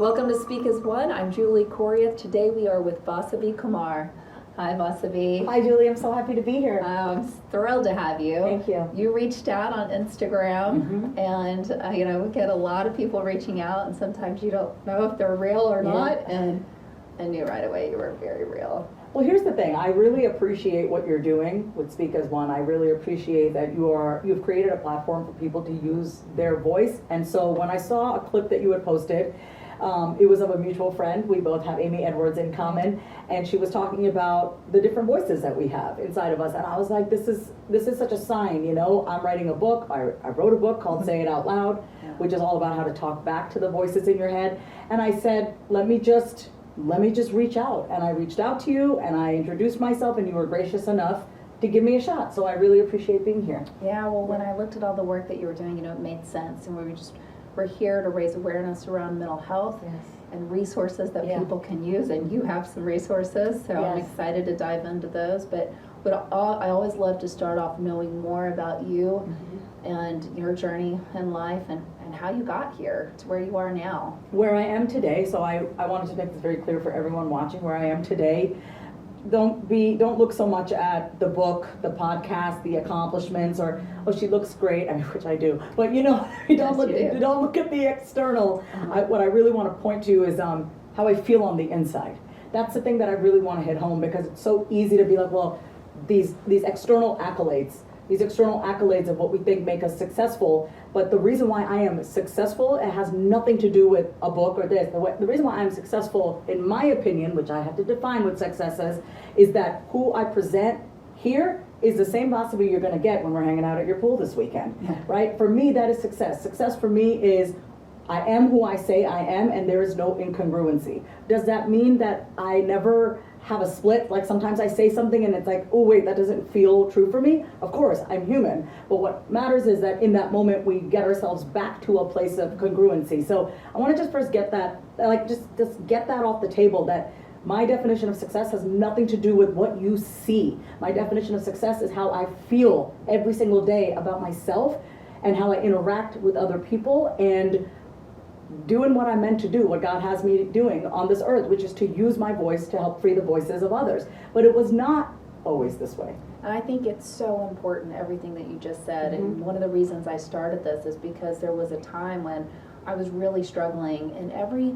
Welcome to Speak as One. I'm Julie Corrieth. Today we are with Vasavi Kumar. Hi, Vasavi. Hi, Julie. I'm so happy to be here. I'm thrilled to have you. Thank you. You reached out on Instagram, and we get a lot of people reaching out, and sometimes you don't know if they're real or not, and I knew right away you were very real. Well, here's the thing. I really appreciate what you're doing with Speak as One. I really appreciate that you've created a platform for people to use their voice. And so when I saw a clip that you had posted, it was of a mutual friend. We both have Amy Edwards in common, and she was talking about the different voices that we have inside of us. And I was like, this is such a sign, I'm writing a book. I wrote a book called Say It Out Loud, which is all about how to talk back to the voices in your head. And I said, let me just reach out. And I reached out to you, and I introduced myself, and you were gracious enough to give me a shot. So I really appreciate being here. Yeah, well, when I looked at all the work that you were doing, it made sense, and we're here to raise awareness around mental health and resources that people can use, and you have some resources, so I'm excited to dive into those. But I always love to start off knowing more about you and your journey in life and how you got here to where you are now. Where I am today, so I wanted to make this very clear for everyone watching, where I am today. Don't look so much at the book, the podcast, the accomplishments, or she looks great, which I do. But don't look at the external. What I really want to point to is how I feel on the inside. That's the thing that I really want to hit home, because it's so easy to be like, well, these external accolades of what we think make us successful. But the reason why I am successful, it has nothing to do with a book or this. The reason why I'm successful, in my opinion, which I have to define what success is that who I present here is the same Vasavi you're going to get when we're hanging out at your pool this weekend, right? For me, that is success. Success for me is I am who I say I am, and there is no incongruency. Does that mean that I never have a split? Like sometimes I say something and it's like, oh wait, that doesn't feel true for me. Of course, I'm human. But what matters is that in that moment we get ourselves back to a place of congruency. So I want to just first get that, just get that off the table, that my definition of success has nothing to do with what you see. My definition of success is how I feel every single day about myself and how I interact with other people, and doing what I'm meant to do, what God has me doing on this earth, which is to use my voice to help free the voices of others. But it was not always this way. And I think it's so important, everything that you just said. And one of the reasons I started this is because there was a time when I was really struggling, and every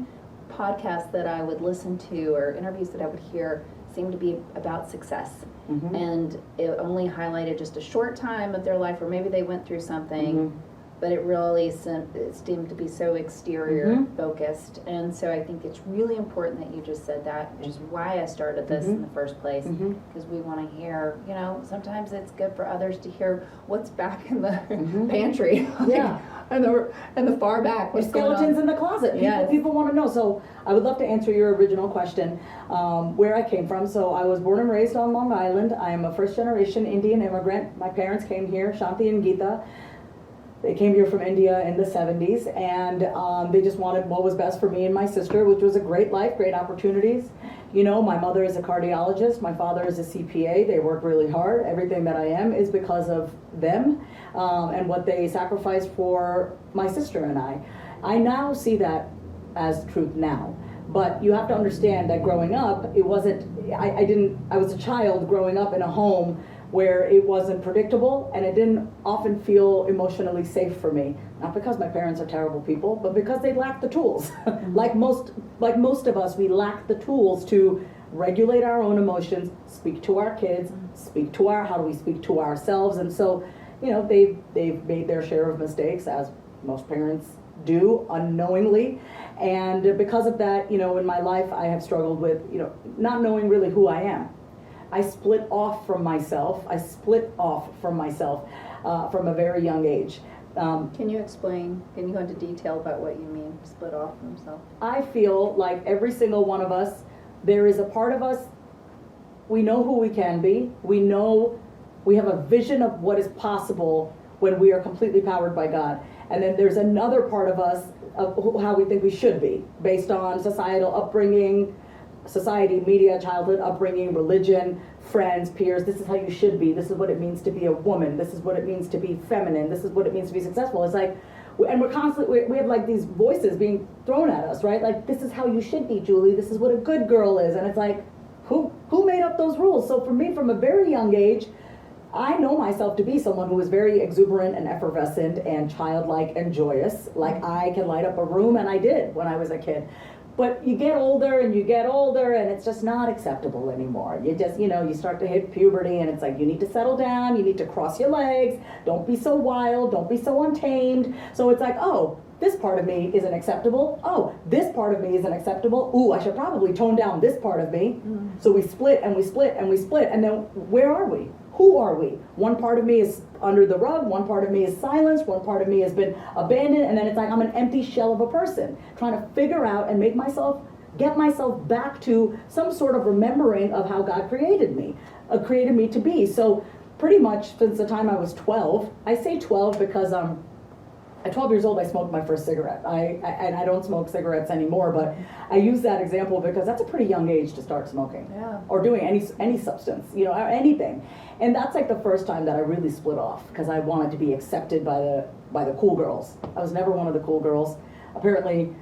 podcast that I would listen to or interviews that I would hear seemed to be about success. And it only highlighted just a short time of their life, or maybe they went through something. But it really seemed to be so exterior focused. And so I think it's really important that you just said that, which is why I started this in the first place, because we want to hear, sometimes it's good for others to hear what's back in the pantry. And the far back. There's skeletons in the closet. People want to know. So I would love to answer your original question, where I came from. So I was born and raised on Long Island. I am a first generation Indian immigrant. My parents came here, Shanti and Geeta. They came here from India in the 70s, and they just wanted what was best for me and my sister, which was a great life, great opportunities. My mother is a cardiologist, my father is a CPA. They work really hard. Everything that I am is because of them and what they sacrificed for my sister and I. I now see that as truth now. But you have to understand that growing up, it wasn't, I was a child growing up in a home where it wasn't predictable, and it didn't often feel emotionally safe for me. Not because my parents are terrible people, but because they lacked the tools. Like most of us, we lack the tools to regulate our own emotions, speak to our kids, how do we speak to ourselves. And so, they've made their share of mistakes, as most parents do, unknowingly. And because of that, in my life, I have struggled with, not knowing really who I am. I split off from myself from a very young age. Can you go into detail about what you mean, split off from yourself? I feel like every single one of us, there is a part of us, we know who we can be, we have a vision of what is possible when we are completely powered by God. And then there's another part of us, of how we think we should be, based on societal upbringing, society, media, childhood upbringing, religion, friends, peers, this is how you should be, this is what it means to be a woman, this is what it means to be feminine, this is what it means to be successful. It's like, and we're constantly, we have like these voices being thrown at us, right? Like, this is how you should be, Julie, this is what a good girl is. And it's like, who made up those rules? So for me, from a very young age, I know myself to be someone who is very exuberant and effervescent and childlike and joyous. Like, I can light up a room, and I did when I was a kid. But you get older and you get older, and it's just not acceptable anymore. You just, you start to hit puberty, and it's like, you need to settle down, you need to cross your legs, don't be so wild, don't be so untamed. So it's like, oh, this part of me isn't acceptable. Oh, this part of me isn't acceptable. Ooh, I should probably tone down this part of me. So we split and we split and we split, and then where are we? Who are we? One part of me is under the rug, one part of me is silenced, one part of me has been abandoned, and then it's like I'm an empty shell of a person trying to figure out and get myself back to some sort of remembering of how God created me to be. So pretty much since the time I was 12, I say 12 because at 12 years old, I smoked my first cigarette. And I don't smoke cigarettes anymore, but I use that example because that's a pretty young age to start smoking. Yeah. Or doing any substance, or anything. And that's like the first time that I really split off because I wanted to be accepted by the cool girls. I was never one of the cool girls. Apparently,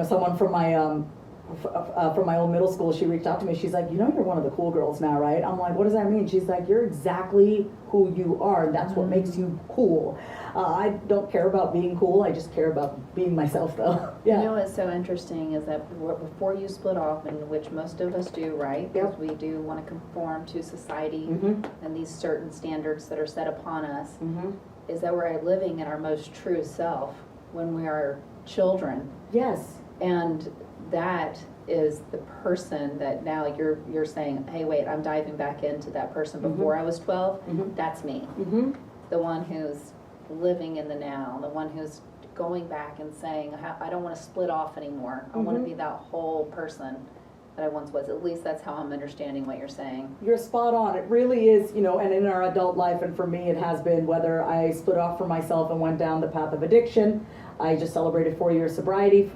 someone from my old middle school, she reached out to me. She's like, you're one of the cool girls now, right? I'm like, what does that mean? She's like, you're exactly who you are. And that's what makes you cool. I don't care about being cool. I just care about being myself, though. Yeah. What's so interesting is that before you split off, and which most of us do, right? Because we do want to conform to society and these certain standards that are set upon us, is that we're living in our most true self when we are children. Yes. And that is the person that now you're saying, hey, wait, I'm diving back into that person before I was 12. That's me. The one who's living in the now, the one who's going back and saying, I don't want to split off anymore. I want to be that whole person that I once was. At least that's how I'm understanding what you're saying. You're spot on. It really is, and in our adult life, and for me it has been, whether I split off from myself and went down the path of addiction. I just celebrated 4 years sobriety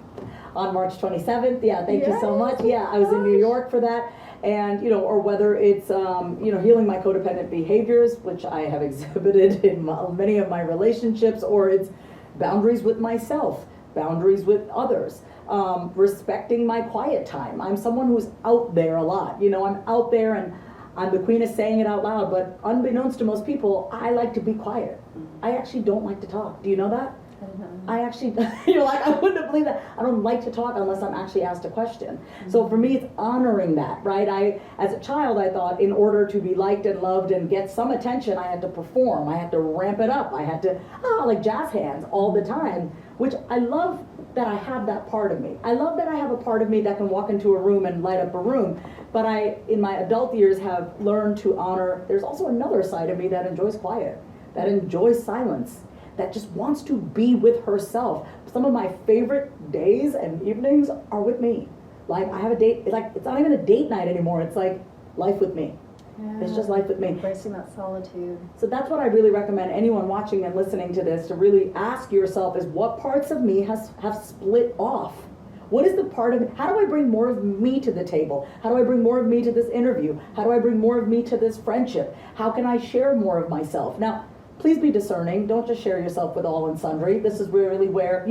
on March 27th. Yeah, thank you so much. Yeah, I was in New York for that. And, or whether it's, healing my codependent behaviors, which I have exhibited in many of my relationships, or it's boundaries with myself, boundaries with others, respecting my quiet time. I'm someone who's out there a lot. I'm out there and I'm the queen of saying it out loud, but unbeknownst to most people, I like to be quiet. I actually don't like to talk. Do you know that? I actually, I wouldn't believe that. I don't like to talk unless I'm actually asked a question. So for me, it's honoring that, right? As a child, I thought in order to be liked and loved and get some attention, I had to perform. I had to ramp it up. I had to, like jazz hands all the time, which I love that I have that part of me. I love that I have a part of me that can walk into a room and light up a room. But I, in my adult years, have learned to honor, there's also another side of me that enjoys quiet, that enjoys silence, that just wants to be with herself. Some of my favorite days and evenings are with me. Like I have a date, it's not even a date night anymore. It's like life with me. Yeah. It's just life with me. Embracing that solitude. So that's what I really recommend anyone watching and listening to this to really ask yourself is what parts of me have split off? What is the part of me? How do I bring more of me to the table? How do I bring more of me to this interview? How do I bring more of me to this friendship? How can I share more of myself? Now, please be discerning. Don't just share yourself with all and sundry. This is really where,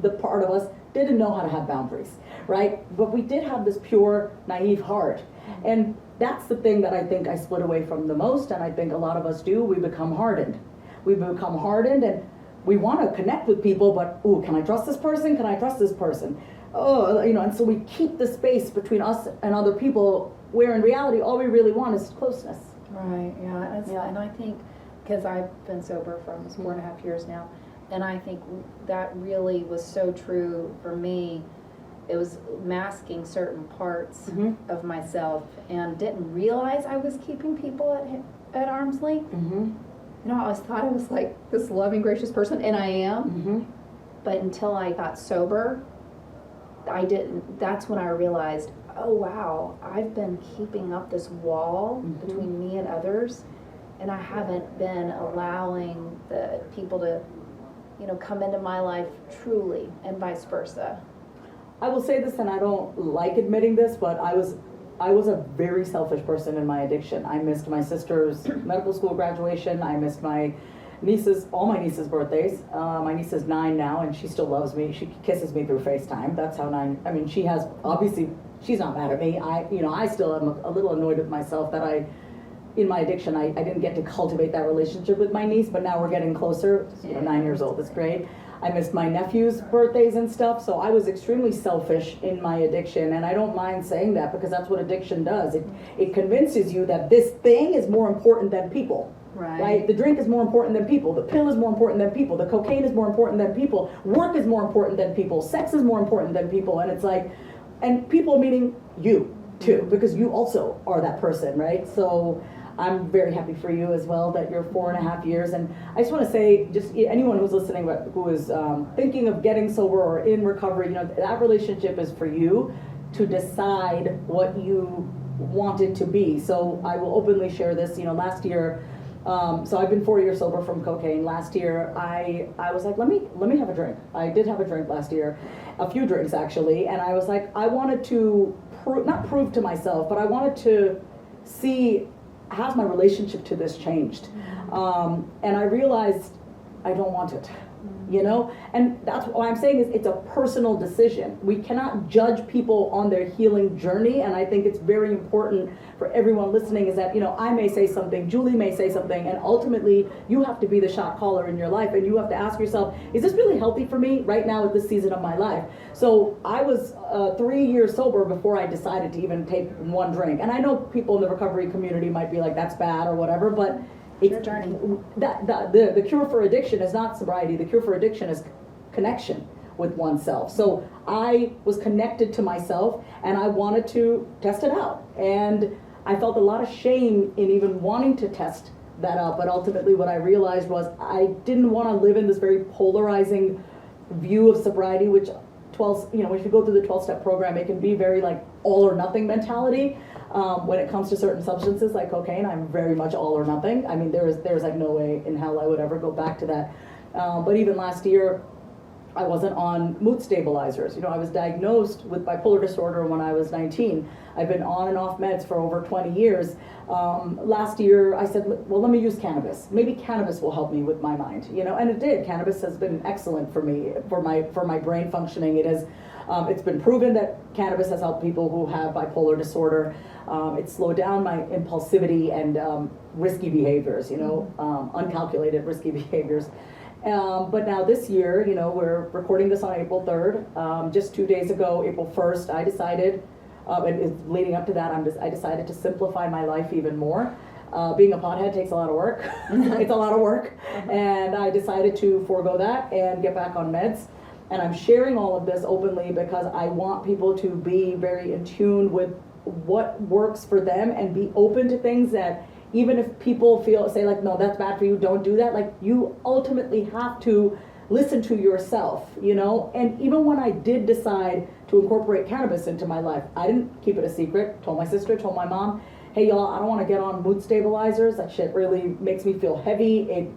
the part of us didn't know how to have boundaries, right? But we did have this pure, naive heart. And that's the thing that I think I split away from the most, and I think a lot of us do. We become hardened. We become hardened, and we want to connect with people, but, can I trust this person? Can I trust this person? And so we keep the space between us and other people, where in reality, all we really want is closeness. Right, yeah. And I think, because I've been sober for almost 4.5 years now, and I think that really was so true for me. It was masking certain parts of myself and didn't realize I was keeping people at arm's length. I always thought I was like this loving, gracious person, and I am. But until I got sober, I didn't. That's when I realized, oh wow, I've been keeping up this wall between me and others, and I haven't been allowing the people to, come into my life truly, and vice versa. I will say this, and I don't like admitting this, but I was I was a very selfish person in my addiction. I missed my sister's medical school graduation. I missed my all my nieces' birthdays. My niece is 9 now, and she still loves me. She kisses me through FaceTime. That's how 9. I mean, she has obviously. She's not mad at me. I still am a little annoyed with myself that in my addiction, I didn't get to cultivate that relationship with my niece. But now we're getting closer. 9 years old. It's great. I missed my nephew's birthdays and stuff, so I was extremely selfish in my addiction, and I don't mind saying that because that's what addiction does. It convinces you that this thing is more important than people. Right? The drink is more important than people. The pill is more important than people. The cocaine is more important than people. Work is more important than people. Sex is more important than people. And it's like, and people meaning you too, because you also are that person, right? So I'm very happy for you as well that you're 4.5 years. And I just want to say, just anyone who's listening who is thinking of getting sober or in recovery, that relationship is for you to decide what you want it to be. So I will openly share this. Last year, so I've been 4 years sober from cocaine. Last year, I was like, let me have a drink. I did have a drink last year, a few drinks actually, and I was like, I wanted to not prove to myself, but I wanted to see, has my relationship to this changed? And I realized I don't want it. And that's what I'm saying is it's a personal decision. We cannot judge people on their healing journey, and I think it's very important for everyone listening is that, I may say something, Julie may say something, and ultimately you have to be the shot caller in your life, and you have to ask yourself, is this really healthy for me right now at this season of my life? So I was 3 years sober before I decided to even take one drink, and I know people in the recovery community might be like, that's bad or whatever, but it's your journey. The cure for addiction is not sobriety. The cure for addiction is connection with oneself. So I was connected to myself, and I wanted to test it out. And I felt a lot of shame in even wanting to test that out. But ultimately, what I realized was I didn't want to live in this very polarizing view of sobriety, which if you go through the 12-step program, it can be very like all or nothing mentality. When it comes to certain substances like cocaine, I'm very much all or nothing. I mean, there's like no way in hell I would ever go back to that. But even last year, I wasn't on mood stabilizers. I was diagnosed with bipolar disorder when I was 19. I've been on and off meds for over 20 years. Last year, I said, well, let me use cannabis. Maybe cannabis will help me with my mind, and it did. Cannabis has been excellent for me, for my brain functioning. It's been proven that cannabis has helped people who have bipolar disorder. It slowed down my impulsivity and risky behaviors, uncalculated risky behaviors. But now this year, we're recording this on April 3rd. Just 2 days ago, April 1st, I decided, and leading up to that, I decided to simplify my life even more. Being a pothead takes a lot of work. It's a lot of work. And I decided to forego that and get back on meds. And I'm sharing all of this openly because I want people to be very in tune with what works for them and be open to things that even if people say like, no, that's bad for you, don't do that. Like, you ultimately have to listen to yourself, And even when I did decide to incorporate cannabis into my life, I didn't keep it a secret. Told my sister, told my mom, hey y'all, I don't want to get on mood stabilizers. That shit really makes me feel heavy.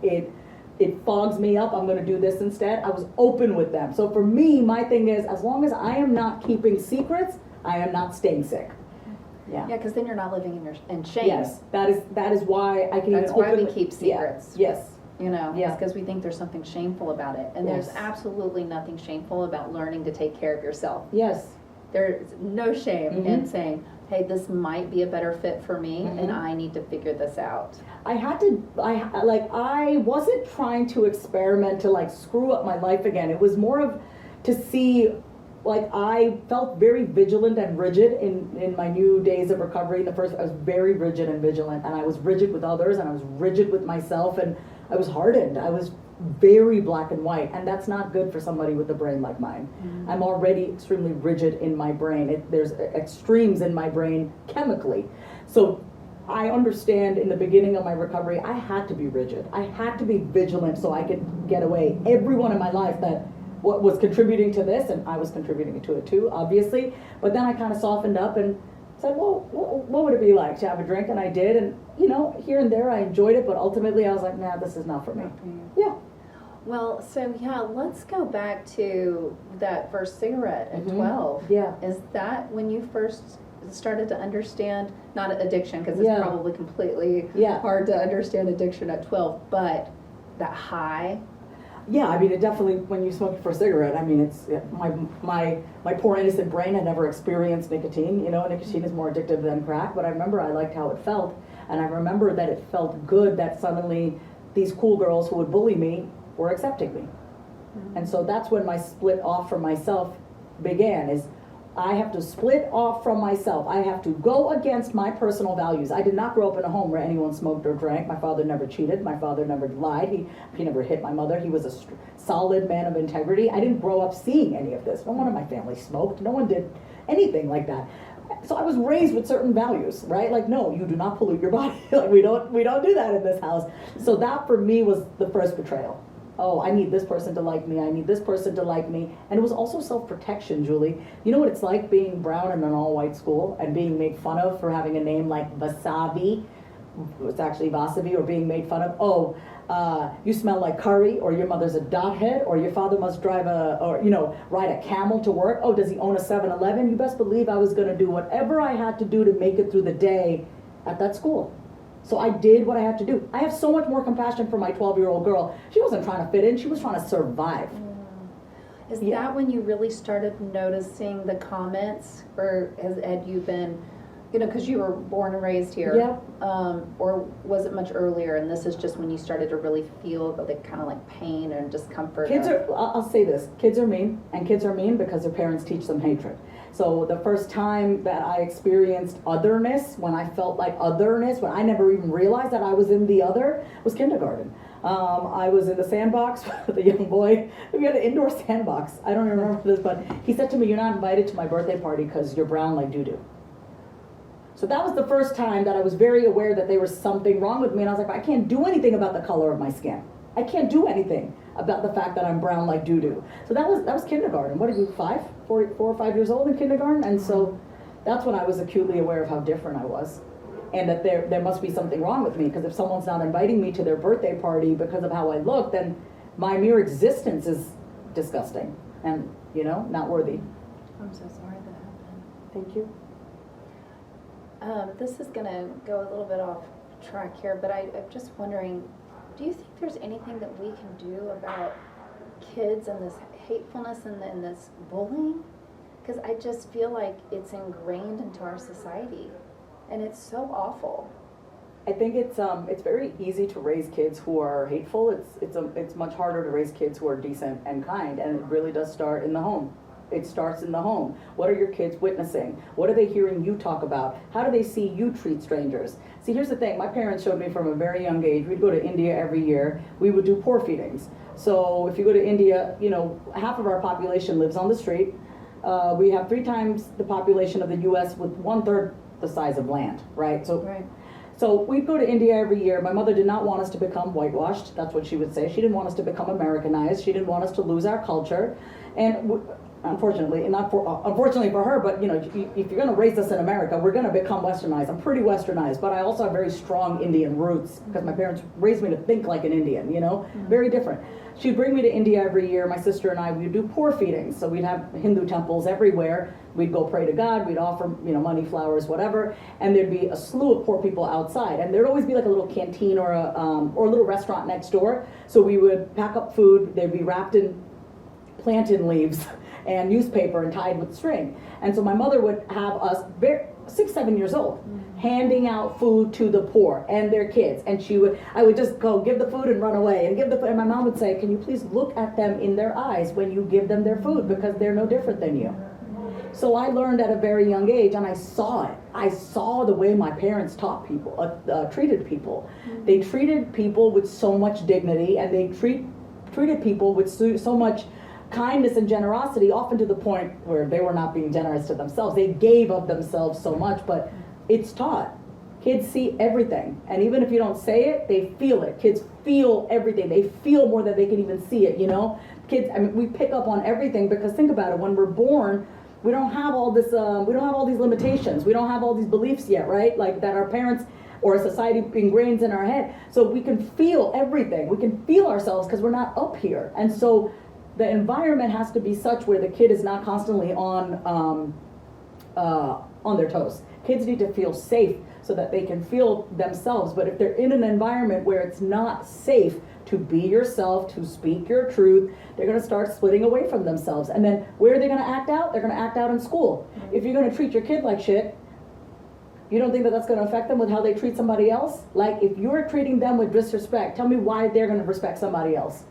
It fogs me up. I'm going to do this instead. I was open with them. So for me, my thing is, as long as I am not keeping secrets, I am not staying sick. Yeah. Yeah, because then you're not living in shame. Yes, that is why I can That's even why we keep secrets. Yeah. Yes. It's because we think there's something shameful about it. And Yes. there's absolutely nothing shameful about learning to take care of yourself. Yes. There's no shame in saying, hey, this might be a better fit for me, and I need to figure this out. I wasn't trying to experiment to screw up my life again. It was more of to see, I felt very vigilant and rigid in my new days of recovery. I was very rigid and vigilant, and I was rigid with others, and I was rigid with myself, and I was hardened. I was very black and white, and that's not good for somebody with a brain like mine. I'm already extremely rigid in my brain. There's extremes in my brain chemically. So I understand in the beginning of my recovery, I had to be rigid. I had to be vigilant so I could get away. Everyone in my life that was contributing to this, and I was contributing to it too, obviously, but then I kind of softened up and said, well, what would it be like to have a drink? And I did, and here and there I enjoyed it, but ultimately I was like, nah, this is not for me. Yeah. Well, so let's go back to that first cigarette at 12. Yeah. Is that when you first started to understand, not addiction, because it's Yeah. probably completely Yeah. hard to understand addiction at 12, but that high. Yeah, I mean, it definitely, when you smoke your first cigarette, I mean, it's, my poor innocent brain had never experienced nicotine, you know, nicotine is more addictive than crack, but I remember I liked how it felt, and I remember that it felt good that suddenly these cool girls who would bully me were accepting me. And so that's when my split off from myself began, is I have to split off from myself. I have to go against my personal values. I did not grow up in a home where anyone smoked or drank. My father never cheated. My father never lied. He never hit my mother. He was a solid man of integrity. I didn't grow up seeing any of this. No one in my family smoked. No one did anything like that. So I was raised with certain values, right? Like, no, you do not pollute your body. Like, we don't do that in this house. So that for me was the first betrayal. Oh, I need this person to like me, I need this person to like me. And it was also self-protection, Julie. You know what it's like being brown in an all-white school and being made fun of for having a name like Vasavi? It's actually Vasavi, or being made fun of, you smell like curry, or your mother's a dothead, or your father must ride a camel to work. Oh, does he own a 7-Eleven? You best believe I was gonna do whatever I had to do to make it through the day at that school. So I did what I had to do. I have so much more compassion for my 12-year-old girl. She wasn't trying to fit in, she was trying to survive. Is that when you really started noticing the comments, or had you been, because you were born and raised here? Yep. Or was it much earlier, and this is just when you started to really feel the kind of like pain and discomfort? I'll say this, kids are mean, and kids are mean because their parents teach them hatred. So the first time that I experienced otherness, when I felt like otherness, when I never even realized that I was in the other, was kindergarten. I was in the sandbox with a young boy. We had an indoor sandbox. I don't even remember this, but he said to me, "You're not invited to my birthday party because you're brown like doo-doo." So that was the first time that I was very aware that there was something wrong with me, and I was like, I can't do anything about the color of my skin. I can't do anything about the fact that I'm brown like doo-doo. So that was kindergarten. What are you, 4 or 5 years old in kindergarten? And so that's when I was acutely aware of how different I was, and that there must be something wrong with me, because if someone's not inviting me to their birthday party because of how I look, then my mere existence is disgusting and, not worthy. I'm so sorry that happened. Thank you. This is going to go a little bit off track here, but I'm just wondering, do you think there's anything that we can do about kids and this hatefulness and this bullying? Because I just feel like it's ingrained into our society, and it's so awful. I think it's very easy to raise kids who are hateful. It's much harder to raise kids who are decent and kind, and it really does start in the home. It starts in the home. What are your kids witnessing? What are they hearing you talk about? How do they see you treat strangers? See, here's the thing. My parents showed me from a very young age. We'd go to India every year. We would do poor feedings. So if you go to India, half of our population lives on the street. We have 3 times the population of the U.S. with 1/3 the size of land, right? So we'd go to India every year. My mother did not want us to become whitewashed. That's what she would say. She didn't want us to become Americanized. She didn't want us to lose our culture. And unfortunately for her, but if you're going to raise us in America, we're going to become westernized. I'm pretty westernized, but I also have very strong Indian roots because my parents raised me to think like an Indian, very different. She'd bring me to India every year. My sister and I, we'd do poor feedings. So we'd have Hindu temples everywhere. We'd go pray to God. We'd offer, money, flowers, whatever. And there'd be a slew of poor people outside. And there'd always be like a little canteen or a little restaurant next door. So we would pack up food. They'd be wrapped in plantain leaves and newspaper and tied with string. And so my mother would have us, 6, 7 years old, handing out food to the poor and their kids. And I would just go give the food and run away and give the food. And my mom would say, "Can you please look at them in their eyes when you give them their food, because they're no different than you." So I learned at a very young age, and I saw it. I saw the way my parents taught people, treated people. They treated people with so much dignity, and they treated people with so much kindness and generosity, often to the point where they were not being generous to themselves. They gave of themselves so much, but it's taught. Kids see everything, and even if you don't say it, they feel it. Kids feel everything. They feel more than they can even see it, Kids, we pick up on everything, because think about it, when we're born, we don't have all this, we don't have all these limitations. We don't have all these beliefs yet, right? Like that our parents or society ingrains in our head. So we can feel everything. We can feel ourselves because we're not up here. And so the environment has to be such where the kid is not constantly on on their toes. Kids need to feel safe so that they can feel themselves. But if they're in an environment where it's not safe to be yourself, to speak your truth, they're going to start splitting away from themselves. And then where are they going to act out? They're going to act out in school. If you're going to treat your kid like shit, you don't think that that's going to affect them with how they treat somebody else? Like, if you're treating them with disrespect, tell me why they're going to respect somebody else.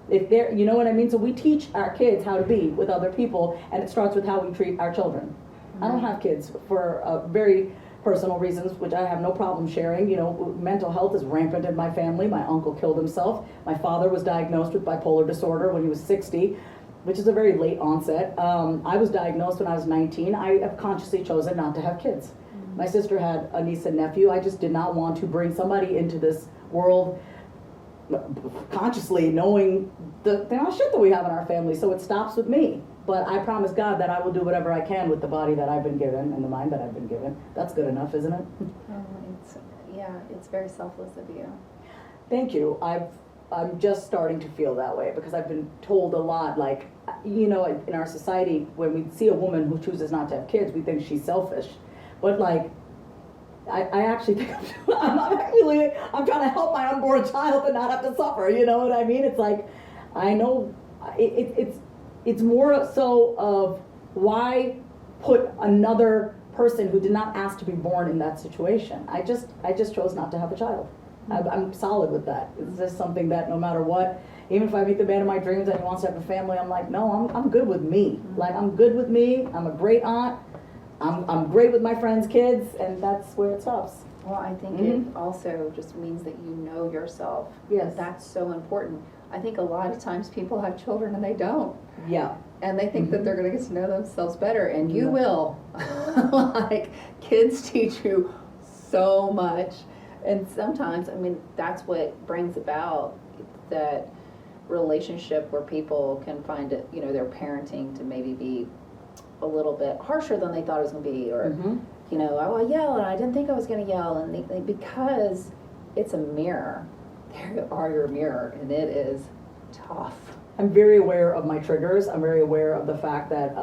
If they're, you know what I mean? So we teach our kids how to be with other people, and it starts with how we treat our children. I don't have kids for very personal reasons, which I have no problem sharing. You know, mental health is rampant in my family. My uncle killed himself. My father was diagnosed with bipolar disorder when he was 60, which is a very late onset. I was diagnosed when I was 19. I have consciously chosen not to have kids. My sister had a niece and nephew. I just did not want to bring somebody into this world consciously knowing the shit that we have in our family. So it stops with me. But I promise God that I will do whatever I can with the body that I've been given and the mind that I've been given. That's good enough, isn't it? It's very selfless of you. Thank you. I'm just starting to feel that way because I've been told a lot, like, you know, in our society, when we see a woman who chooses not to have kids, we think she's selfish. But like, I actually think I'm trying to help my unborn child to not have to suffer. You know what I mean? It's like, I know it's more so of why put another person who did not ask to be born in that situation. I just chose not to have a child. I'm solid with that. It's just something that no matter what, even if I meet the man of my dreams and he wants to have a family, I'm like, no, I'm good with me. Like, I'm good with me. I'm a great aunt. I'm great with my friends' kids, and that's where it stops. Well, I think it also just means that you know yourself. Yes. That's so important. I think a lot of times people have children and they don't. Yeah. And they think that they're going to get to know themselves better, and you will. Like, kids teach you so much. And sometimes, I mean, that's what brings about that relationship where people can find it, you know, their parenting to maybe be a little bit harsher than they thought it was going to be, or, you know, I yell and I didn't think I was going to yell, and because it's a mirror. There you are, your mirror, and it is tough. I'm very aware of my triggers. I'm very aware of the fact that,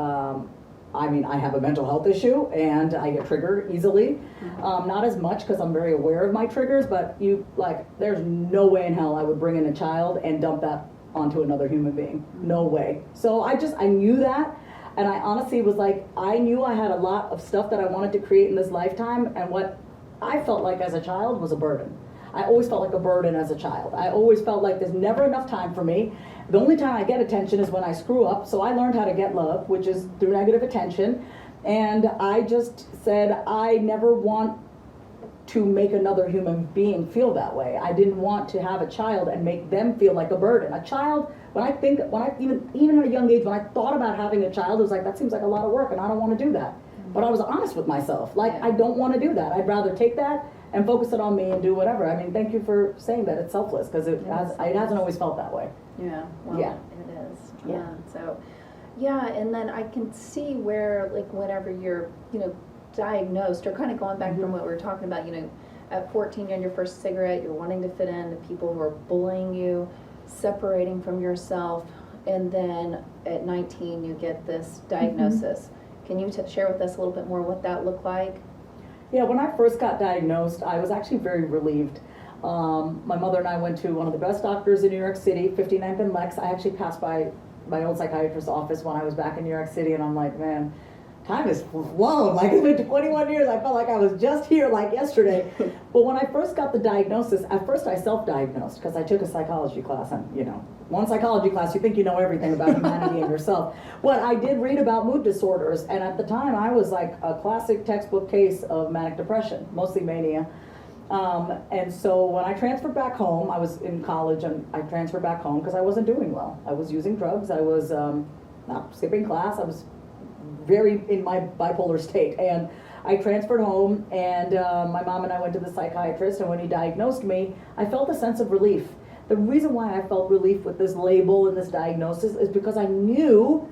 I have a mental health issue and I get triggered easily. Not as much because I'm very aware of my triggers, but there's no way in hell I would bring in a child and dump that onto another human being. No way. So I knew that. And I honestly was like, I knew I had a lot of stuff that I wanted to create in this lifetime, and what I felt like as a child was a burden. I always felt like a burden as a child. I always felt like there's never enough time for me. The only time I get attention is when I screw up, so I learned how to get love, which is through negative attention, and I just said I never want to make another human being feel that way. I didn't want to have a child and make them feel like a burden. A child, even at a young age, when I thought about having a child, it was like, that seems like a lot of work and I don't want to do that. But I was honest with myself. Like, I don't want to do that. I'd rather take that and focus it on me and do whatever. I mean, thank you for saying that it's selfless, because it hasn't always felt that way. Yeah, well, yeah. It is. Yeah. So, yeah, and then I can see where, like, whenever you're, you know, diagnosed, or kind of going back from what we were talking about, you know, at 14 you had your first cigarette, you're wanting to fit in, the people who are bullying you, separating from yourself, and then at 19 you get this diagnosis. Can you share with us a little bit more what that looked like? Yeah, when I first got diagnosed, I was actually very relieved. My mother and I went to one of the best doctors in New York City, 59th and Lex. I actually passed by my old psychiatrist's office when I was back in New York City, and I'm like, man, time has flown. Like, it's been 21 years. I felt like I was just here like yesterday. But when I first got the diagnosis, at first I self-diagnosed because I took a psychology class, and, you know, one psychology class, you think you know everything about humanity and yourself. But I did read about mood disorders, and at the time I was like a classic textbook case of manic depression, mostly mania. And so when I transferred back home, I was in college, and I transferred back home because I wasn't doing well. I was using drugs. I was not skipping class. I was very in my bipolar state, and I transferred home, and my mom and I went to the psychiatrist, and when he diagnosed me, I felt a sense of relief. The reason why I felt relief with this label and this diagnosis is because I knew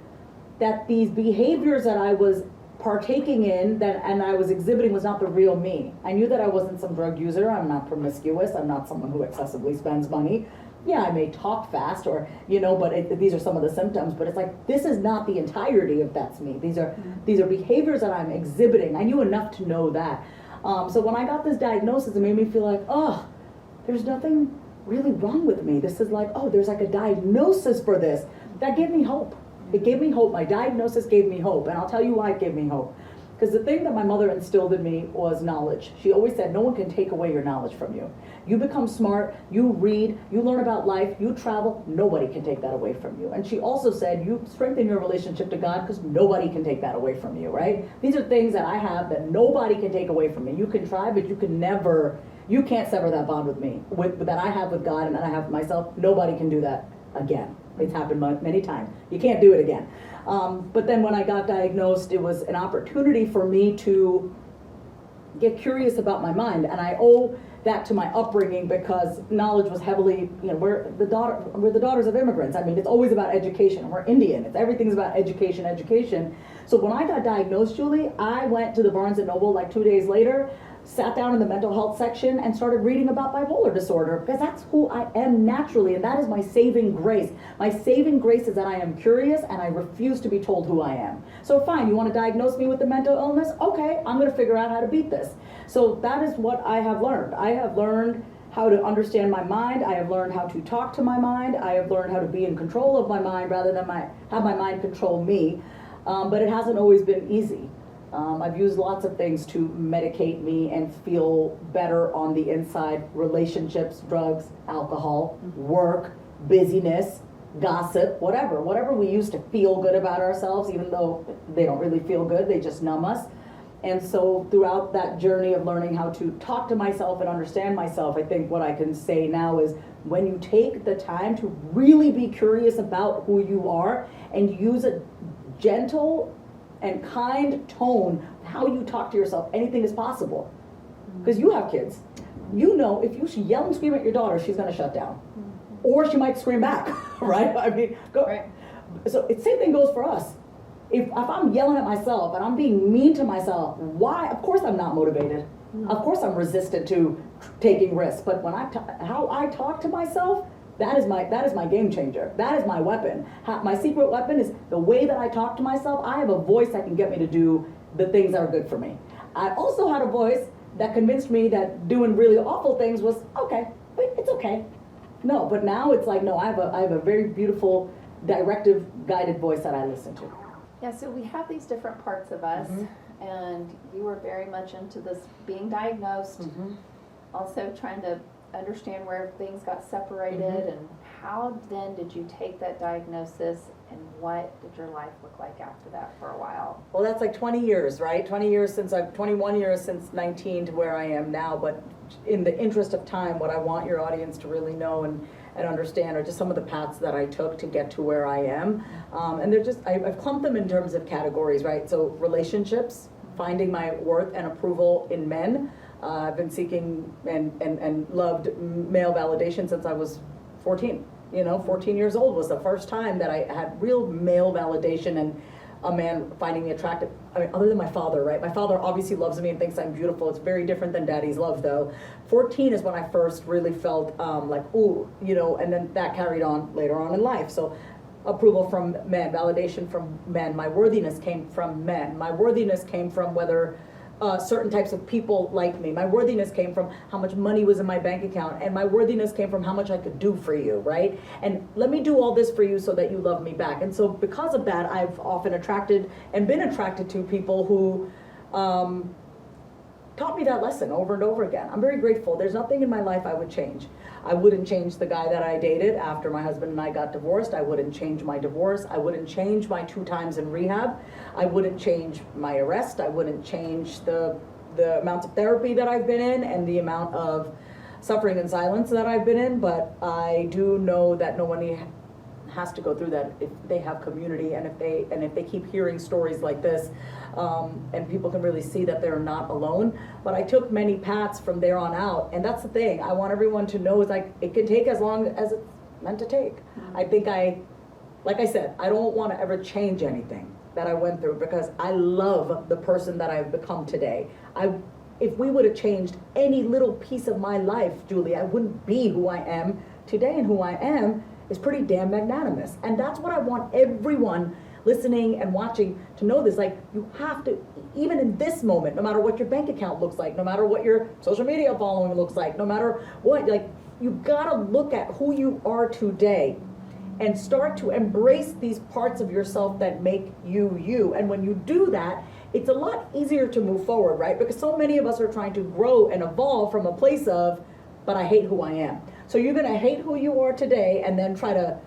that these behaviors that I was partaking in and I was exhibiting was not the real me. I knew that I wasn't some drug user. I'm not promiscuous. I'm not someone who excessively spends money. yeah, I may talk fast or, but these are some of the symptoms, but it's like, this is not the entirety of that's me. These are behaviors that I'm exhibiting. I knew enough to know that. So when I got this diagnosis, it made me feel like, oh, there's nothing really wrong with me. This is like, oh, there's like a diagnosis for this. That gave me hope. It gave me hope. My diagnosis gave me hope. And I'll tell you why it gave me hope. Because the thing that my mother instilled in me was knowledge. She always said, no one can take away your knowledge from you. You become smart, you read, you learn about life, you travel, nobody can take that away from you. And she also said, you strengthen your relationship to God because nobody can take that away from you, right? These are things that I have that nobody can take away from me. You can try, but you can't sever that bond with me, that I have with God and that I have with myself. Nobody can do that again. It's happened many times. You can't do it again. But then when I got diagnosed, it was an opportunity for me to get curious about my mind. And I owe that to my upbringing because knowledge was heavily, we're the daughters of immigrants. I mean, it's always about education. We're Indian. Everything's about education. So when I got diagnosed, Julie, I went to the Barnes & Noble like 2 days later, sat down in the mental health section and started reading about bipolar disorder because that's who I am naturally, and that is my saving grace. My saving grace is that I am curious and I refuse to be told who I am. So fine, you want to diagnose me with the mental illness? Okay, I'm going to figure out how to beat this. So that is what I have learned. I have learned how to understand my mind. I have learned how to talk to my mind. I have learned how to be in control of my mind rather than have my mind control me. But it hasn't always been easy. I've used lots of things to medicate me and feel better on the inside. Relationships, drugs, alcohol, work, busyness, gossip, whatever we use to feel good about ourselves, even though they don't really feel good, they just numb us. And so throughout that journey of learning how to talk to myself and understand myself, I think what I can say now is when you take the time to really be curious about who you are and use a gentle and kind tone, how you talk to yourself, anything is possible. Because you have kids. You know, if you yell and scream at your daughter, she's going to shut down. Or she might scream back, right? I mean, Right. So the same thing goes for us. If I'm yelling at myself and I'm being mean to myself, why? Of course I'm not motivated. Of course I'm resistant to taking risks. But when how I talk to myself, that is my game changer. That is my weapon. My secret weapon is the way that I talk to myself. I have a voice that can get me to do the things that are good for me. I also had a voice that convinced me that doing really awful things was okay. It's okay. No, but now it's like, no, I have a very beautiful, directive, guided voice that I listen to. Yeah, so we have these different parts of us, and you were very much into this being diagnosed, also trying to understand where things got separated, and how then did you take that diagnosis, and what did your life look like after that for a while? Well, that's like 20 years, right? 21 years since 19 to where I am now, but in the interest of time, what I want your audience to really know and understand are just some of the paths that I took to get to where I am. And they're just, I've clumped them in terms of categories, right? So relationships, finding my worth and approval in men. I've been seeking and loved male validation since I was 14. 14 years old was the first time that I had real male validation and a man finding me attractive. I mean, other than my father, right? My father obviously loves me and thinks I'm beautiful. It's very different than daddy's love, though. 14 is when I first really felt like, ooh, and then that carried on later on in life. So approval from men, validation from men. My worthiness came from men. My worthiness came from whether certain types of people like me. My worthiness came from how much money was in my bank account, and my worthiness came from how much I could do for you, right? And let me do all this for you so that you love me back. And so because of that, I've often been attracted to people who taught me that lesson over and over again. I'm very grateful. There's nothing in my life I would change. I wouldn't change the guy that I dated after my husband and I got divorced. I wouldn't change my divorce. I wouldn't change my 2 times in rehab. I wouldn't change my arrest. I wouldn't change the amount of therapy that I've been in and the amount of suffering and silence that I've been in. But I do know that no one has to go through that if they have community and if they keep hearing stories like this, and people can really see that they're not alone. But I took many paths from there on out, and that's the thing I want everyone to know is like it can take as long as it's meant to take. I think like I said, I don't want to ever change anything that I went through because I love the person that I've become today. If we would have changed any little piece of my life, Julie, I wouldn't be who I am today and who I am is pretty damn magnanimous. And that's what I want everyone listening and watching to know this. Like, you have to, even in this moment, no matter what your bank account looks like, no matter what your social media following looks like, no matter what, like, you've got to look at who you are today and start to embrace these parts of yourself that make you you. And when you do that, it's a lot easier to move forward, right? Because so many of us are trying to grow and evolve from a place of, but I hate who I am. So you're going to hate who you are today and then try to,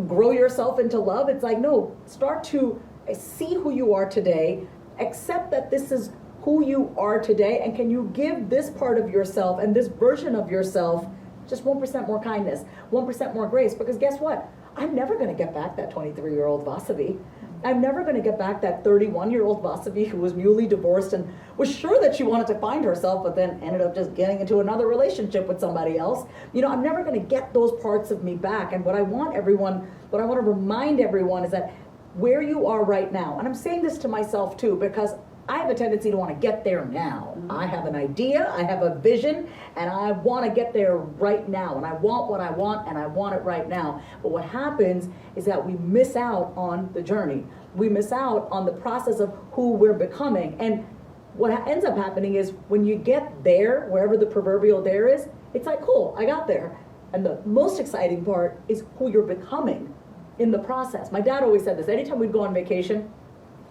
grow yourself into love. It's like, no, start to see who you are today, accept that this is who you are today, and can you give this part of yourself and this version of yourself just 1% more kindness, 1% more grace? Because guess what? I'm never going to get back that 23-year-old Vasavi. I'm never going to get back that 31-year-old Vasavi who was newly divorced and was sure that she wanted to find herself, but then ended up just getting into another relationship with somebody else. I'm never going to get those parts of me back. And what I want to remind everyone is that where you are right now, and I'm saying this to myself too, because I have a tendency to want to get there now. I have an idea, I have a vision, and I want to get there right now. And I want what I want, and I want it right now. But what happens is that we miss out on the journey. We miss out on the process of who we're becoming. And what ends up happening is when you get there, wherever the proverbial there is, it's like, cool, I got there. And the most exciting part is who you're becoming in the process. My dad always said this. Anytime we'd go on vacation,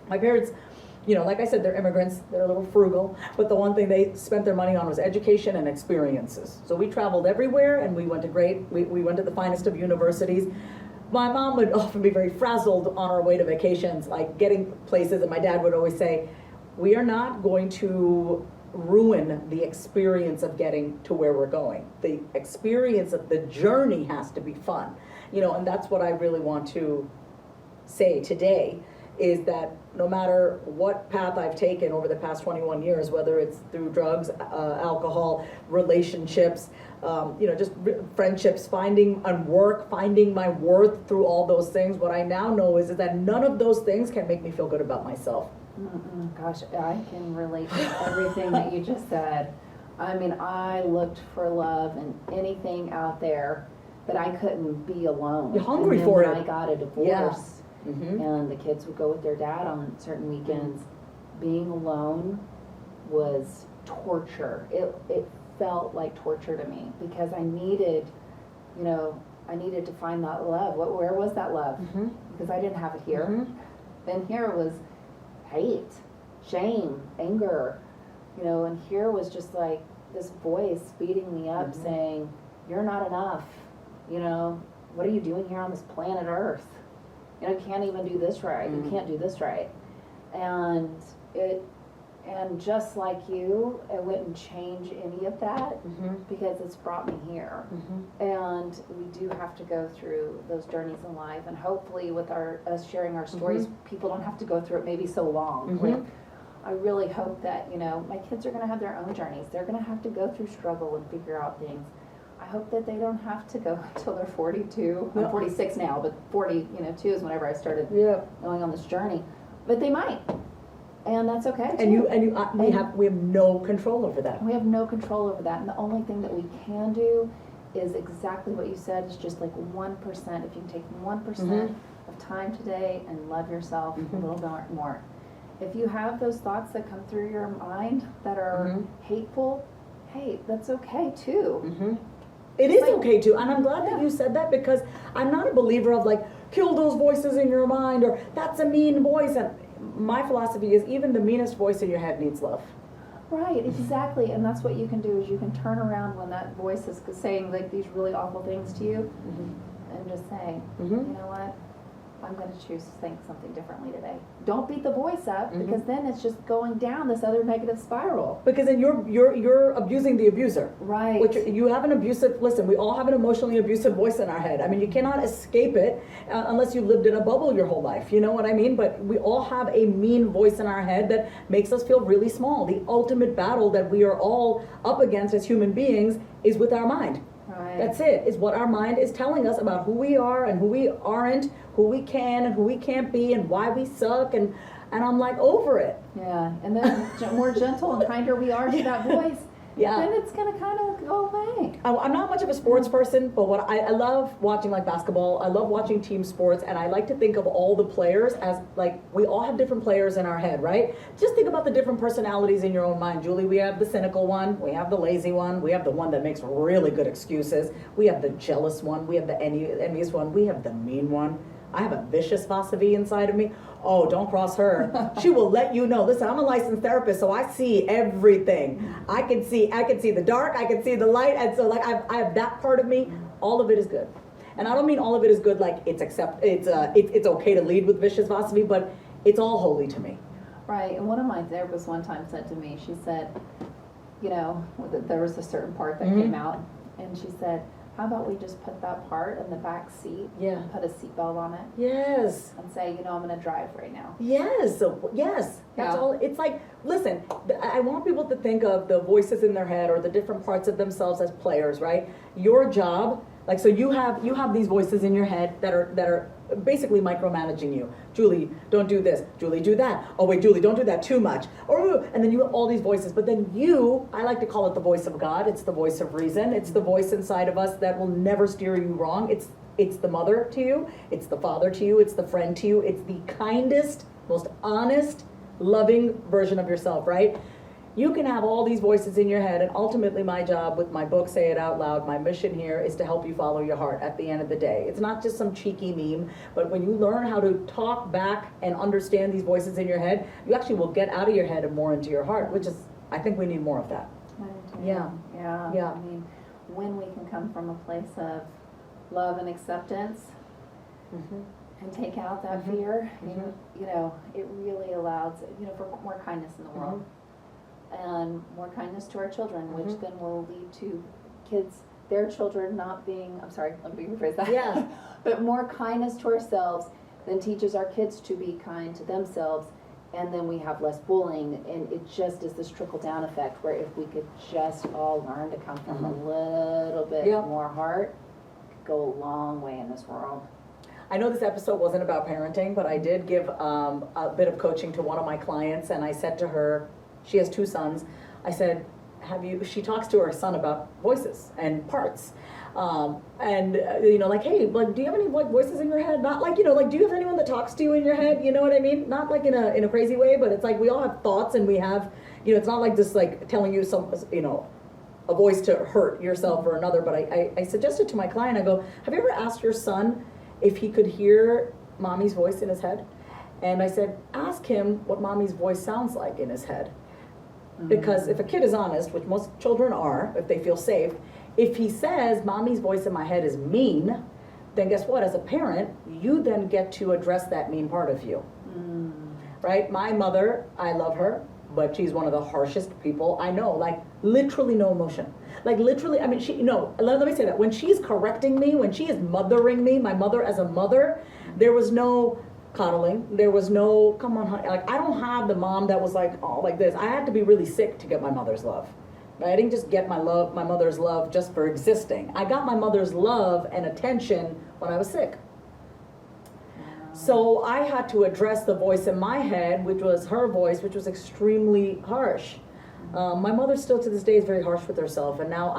my parents, like I said, they're immigrants, they're a little frugal, but the one thing they spent their money on was education and experiences. So we traveled everywhere, and we went to we went to the finest of universities. My mom would often be very frazzled on our way to vacations, like getting places, and my dad would always say, we are not going to ruin the experience of getting to where we're going. The experience of the journey has to be fun, and that's what I really want to say today, is that no matter what path I've taken over the past 21 years, whether it's through drugs, alcohol, relationships, just friendships, finding and work, finding my worth through all those things, what I now know is that none of those things can make me feel good about myself. Gosh, I can relate to everything that you just said. I mean, I looked for love in anything out there, but I couldn't be alone. You're hungry for it. When I got a divorce, Yeah. Mm-hmm. and the kids would go with their dad on certain weekends, being alone was torture. It felt like torture to me, because I needed to find that love. Where was that love? Mm-hmm. Because I didn't have it here. Mm-hmm. And here was hate, shame, anger, and here was just like this voice beating me up, Mm-hmm. saying, you're not enough. What are you doing here on this planet Earth? You can't even do this right. You can't do this right. And just like you, I wouldn't change any of that, because it's brought me here. And we do have to go through those journeys in life, and hopefully with us sharing our stories, people don't have to go through it maybe so long. Like, I really hope that, my kids are going to have their own journeys. They're going to have to go through struggle and figure out things. I hope that they don't have to go until they're 42. I'm 46 now, but 42 is whenever I started going on this journey. But they might, and that's okay too. We have no control over that. We have no control over that, and the only thing that we can do is exactly what you said. Is just like 1%. If you can take 1% of time today and love yourself a little bit more. If you have those thoughts that come through your mind that are hateful, hey, that's okay too. It is okay too, and I'm glad that you said that, because I'm not a believer of like, kill those voices in your mind, or that's a mean voice. And my philosophy is even the meanest voice in your head needs love. Right, exactly, and that's what you can do, is you can turn around when that voice is saying like these really awful things to you, and just say, you know what, I'm going to choose to think something differently today. Don't beat the voice up, because then it's just going down this other negative spiral. Because then you're abusing the abuser. Right. Which you have an abusive, listen, we all have an emotionally abusive voice in our head. I mean, you cannot escape it unless you've lived in a bubble your whole life. You know what I mean? But we all have a mean voice in our head that makes us feel really small. The ultimate battle that we are all up against as human beings is with our mind. Right. That's it. Is what our mind is telling us about who we are and who we aren't, who we can and who we can't be, and why we suck, and I'm like over it. Yeah, and then more gentle and kinder we are to that voice, Yeah. then it's going to kind of go away. I'm not much of a sports person, but what I love watching like basketball. I love watching team sports, and I like to think of all the players as like we all have different players in our head, right? Just think about the different personalities in your own mind. Julie, we have the cynical one, we have the lazy one, we have the one that makes really good excuses, we have the jealous one, we have the envious one, we have the mean one. I have a vicious Vasavi inside of me. Oh, don't cross her. She will let you know. Listen, I'm a licensed therapist, so I see everything. I can see the dark, I can see the light, and so like I have that part of me. All of it is good, and I don't mean all of it is good like it's okay to lead with vicious Vasavi, but it's all holy to me. Right, and one of my therapists one time said to me, she said, you know, that there was a certain part that came out, and she said, how about we just put that part in the back seat and put a seatbelt on it? Yes. And say, you know, I'm going to drive right now. Yes. Yes. That's all. It's like, listen, I want people to think of the voices in their head or the different parts of themselves as players, right? Your job, like, so you have these voices in your head that are basically micromanaging you. Julie, don't do this. Julie, do that. Oh wait, Julie, don't do that too much. And then you have all these voices. But then I like to call it the voice of God. It's the voice of reason. It's the voice inside of us that will never steer you wrong. It's the mother to you. It's the father to you. It's the friend to you. It's the kindest, most honest, loving version of yourself, right? You can have all these voices in your head, and ultimately my job with my book, Say It Out Loud, my mission here is to help you follow your heart at the end of the day. It's not just some cheeky meme, but when you learn how to talk back and understand these voices in your head, you actually will get out of your head and more into your heart, which is, I think we need more of that. Yeah. I mean, when we can come from a place of love and acceptance, and take out that fear, you know, it really allows, you know, for more kindness in the world. And more kindness to our children, which then will lead to kids, their children not being, I'm sorry, let me rephrase that. Yeah. But more kindness to ourselves then teaches our kids to be kind to themselves, and then we have less bullying, and it just is this trickle-down effect where if we could just all learn to come from a little bit more heart, it could go a long way in this world. I know this episode wasn't about parenting, but I did give a bit of coaching to one of my clients, and I said to her, she has 2 sons. I said, she talks to her son about voices and parts. You know, like, hey, like, do you have any like voices in your head? Not like, you know, like, do you have anyone that talks to you in your head? You know what I mean? Not like in a crazy way, but it's like we all have thoughts, and we have, you know, it's not like just like telling you some, you know, a voice to hurt yourself or another. But I suggested to my client, I go, have you ever asked your son if he could hear mommy's voice in his head? And I said, ask him what mommy's voice sounds like in his head. Because if a kid is honest, which most children are, if they feel safe, if he says, mommy's voice in my head is mean, then guess what? As a parent, you then get to address that mean part of you. Right? My mother, I love her, but she's one of the harshest people I know. Like, literally no emotion. Like, literally, I mean, let me say that. When she's correcting me, when she is mothering me, my mother as a mother, there was no coddling. There was no, come on, honey. Like, I don't have the mom that was like, oh, like this. I had to be really sick to get my mother's love. I didn't just get my mother's love just for existing. I got my mother's love and attention when I was sick. So I had to address the voice in my head, which was her voice, which was extremely harsh. My mother still to this day is very harsh with herself, and now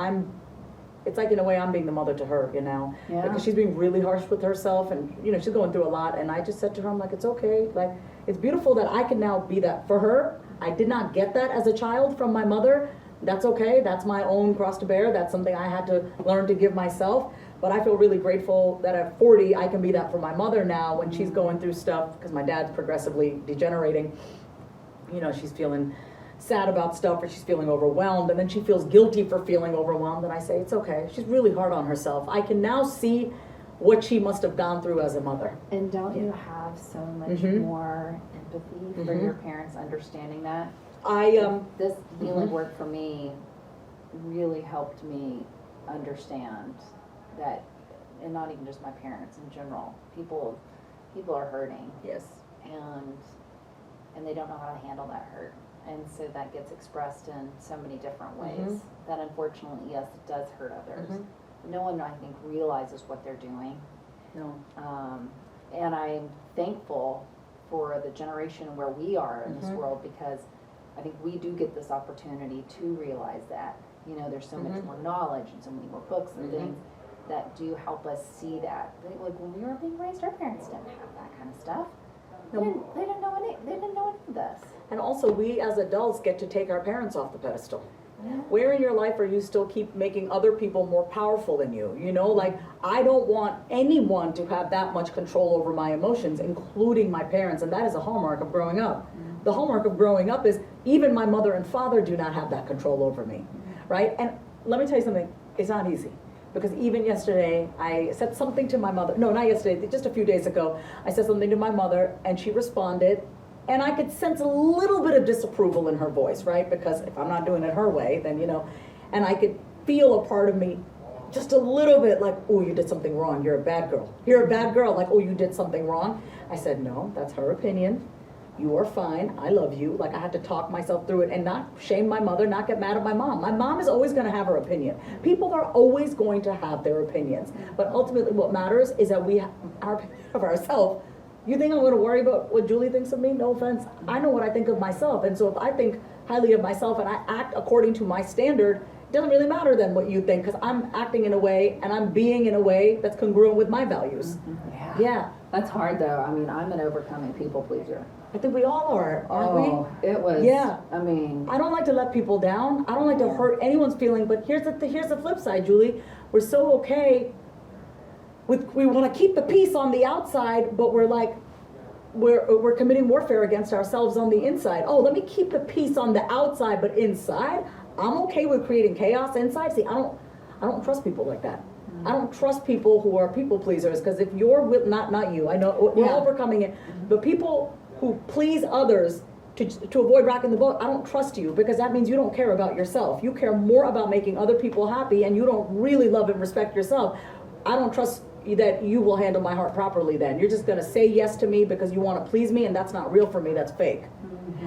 it's like in a way I'm being the mother to her, you know, because she's being really harsh with herself, and you know, she's going through a lot. And I just said to her, I'm like, it's okay. Like, it's beautiful that I can now be that for her. I did not get that as a child from my mother. That's okay. That's my own cross to bear. That's something I had to learn to give myself. But I feel really grateful that at 40, I can be that for my mother now when she's going through stuff, because my dad's progressively degenerating. You know, she's feeling sad about stuff, or she's feeling overwhelmed, and then she feels guilty for feeling overwhelmed, and I say, it's okay. She's really hard on herself. I can now see what she must have gone through as a mother. And don't you have so much more empathy for your parents understanding that? This healing work for me really helped me understand that, and not even just my parents in general, people are hurting. Yes. And they don't know how to handle that hurt. And so that gets expressed in so many different ways that unfortunately, yes, it does hurt others. No one, I think, realizes what they're doing. No. And I'm thankful for the generation where we are in this world, because I think we do get this opportunity to realize that, you know, there's so much more knowledge and so many more books and things that do help us see that. Like when we were being raised, our parents didn't have that kind of stuff. They didn't know any of this. And also, we as adults get to take our parents off the pedestal. Where in your life are you still keep making other people more powerful than you? You know, like, I don't want anyone to have that much control over my emotions, including my parents, and that is a hallmark of growing up. The hallmark of growing up is even my mother and father do not have that control over me, right? And let me tell you something, it's not easy. Because even yesterday, I said something to my mother, no, not yesterday, just a few days ago, I said something to my mother, and she responded, and I could sense a little bit of disapproval in her voice, right? Because if I'm not doing it her way, then, you know, and I could feel a part of me just a little bit like, oh, you did something wrong, you're a bad girl. You're a bad girl, like, oh, you did something wrong. I said, no, that's her opinion. You are fine, I love you. Like, I had to talk myself through it and not shame my mother, not get mad at my mom. My mom is always gonna have her opinion. People are always going to have their opinions. But ultimately what matters is that we have our opinion of ourselves. You think I'm gonna worry about what Julie thinks of me? No offense. I know what I think of myself. And so if I think highly of myself and I act according to my standard, it doesn't really matter then what you think, because I'm acting in a way and I'm being in a way that's congruent with my values. Yeah. That's hard though. I mean, I'm an overcoming people pleaser. I think we all are, aren't we? It was. Yeah. I mean, I don't like to let people down. I don't like to hurt anyone's feeling. But here's the flip side, Julie. We're so okay with, we want to keep the peace on the outside, but we're like, we're committing warfare against ourselves on the inside. Oh, let me keep the peace on the outside, but inside, I'm okay with creating chaos inside. See, I don't trust people like that. I don't trust people who are people pleasers, because if you're not you, I know we're overcoming it, but people who please others to avoid rocking the boat, I don't trust you, because that means you don't care about yourself. You care more about making other people happy, and you don't really love and respect yourself. I don't trust that you will handle my heart properly then. You're just gonna say yes to me because you wanna please me, and that's not real for me, that's fake.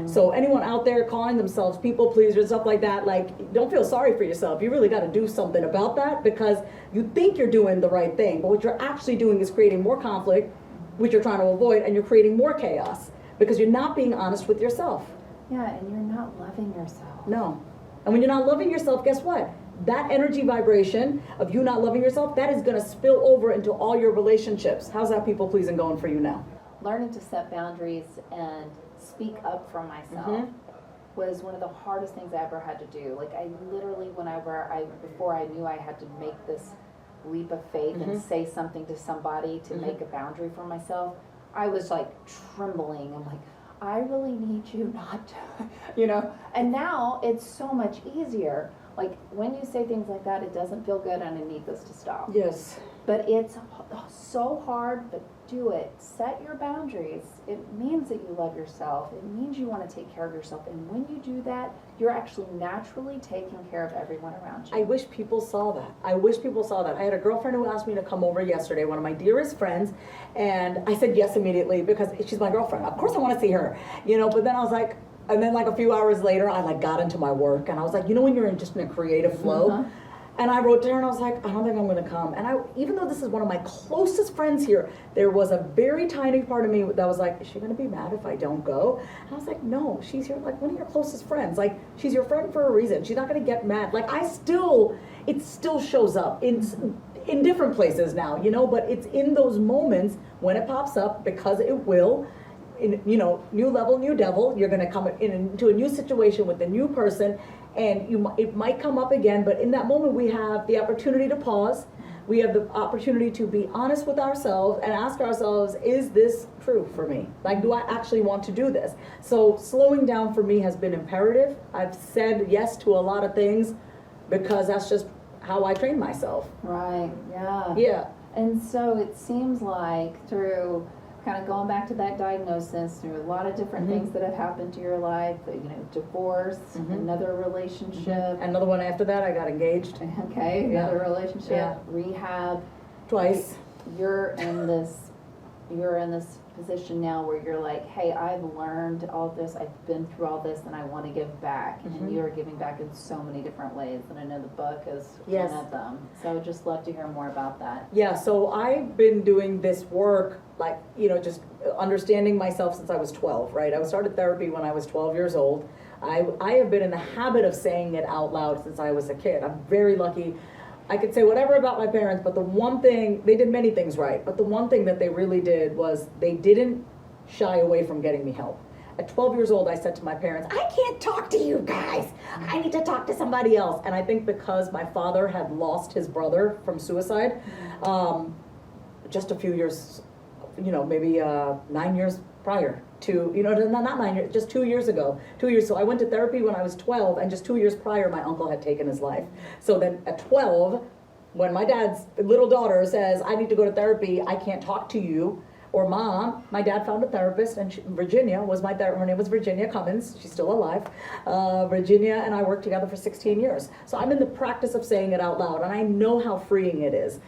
So anyone out there calling themselves people pleasers, stuff like that, like, don't feel sorry for yourself. You really gotta do something about that, because you think you're doing the right thing, but what you're actually doing is creating more conflict, which you're trying to avoid, and you're creating more chaos, because you're not being honest with yourself. yeah, and you're not loving yourself. No. And when you're not loving yourself, guess what? That energy vibration of you not loving yourself, that is gonna spill over into all your relationships. How's that people pleasing going for you now? Learning to set boundaries and speak up for myself was one of the hardest things I ever had to do. Like, I literally, before I knew I had to make this leap of faith and say something to somebody to make a boundary for myself, I was like trembling. I'm like, I really need you not to, you know? And now it's so much easier. Like, when you say things like that, it doesn't feel good, and I need this to stop. Yes. But it's so hard, but do it. Set your boundaries. It means that you love yourself. It means you want to take care of yourself. And when you do that, you're actually naturally taking care of everyone around you. I wish people saw that. I wish people saw that. I had a girlfriend who asked me to come over yesterday, one of my dearest friends, and I said yes immediately because she's my girlfriend. Of course I want to see her, you know, but then I was like, and then like a few hours later, I like got into my work, and I was like, you know when you're just in a creative flow? And I wrote to her and I was like, I don't think I'm gonna come. And even though this is one of my closest friends here, there was a very tiny part of me that was like, is she gonna be mad if I don't go? And I was like, no, she's your, like, one of your closest friends. Like, she's your friend for a reason. She's not gonna get mad. Like, it still shows up in different places now, you know, but it's in those moments when it pops up, because it will. In, you know, new level, new devil, you're gonna come into a new situation with a new person, and it might come up again, but in that moment we have the opportunity to pause. We have the opportunity to be honest with ourselves and ask ourselves, is this true for me? Like, do I actually want to do this? So slowing down for me has been imperative. I've said yes to a lot of things because that's just how I train myself. Right, yeah. Yeah. And so it seems like through kind of going back to that diagnosis, through a lot of different things that have happened to your life, you know, divorce, another relationship. Another one after that, I got engaged. Okay, another relationship, rehab. Twice. You're in this position now where you're like, hey, I've learned all this, I've been through all this, and I want to give back. And you are giving back in so many different ways, and I know the book is one of them. So I'd just love to hear more about that. Yeah, so I've been doing this work, like, you know, just understanding myself since I was 12, right? I started therapy when I was 12 years old. I have been in the habit of saying it out loud since I was a kid. I'm very lucky. I could say whatever about my parents, but the one thing, they did many things right, but the one thing that they really did was they didn't shy away from getting me help. At 12 years old, I said to my parents, I can't talk to you guys. I need to talk to somebody else. And I think because my father had lost his brother from suicide, just a few years, maybe 9 years prior to, not 9 years, just 2 years ago. 2 years. So I went to therapy when I was 12, and just 2 years prior, my uncle had taken his life. So then at 12, when my dad's little daughter says, I need to go to therapy, I can't talk to you, or Mom, my dad found a therapist, and Virginia was my therapist. Her name was Virginia Cummins. She's still alive. Virginia and I worked together for 16 years. So I'm in the practice of saying it out loud, and I know how freeing it is.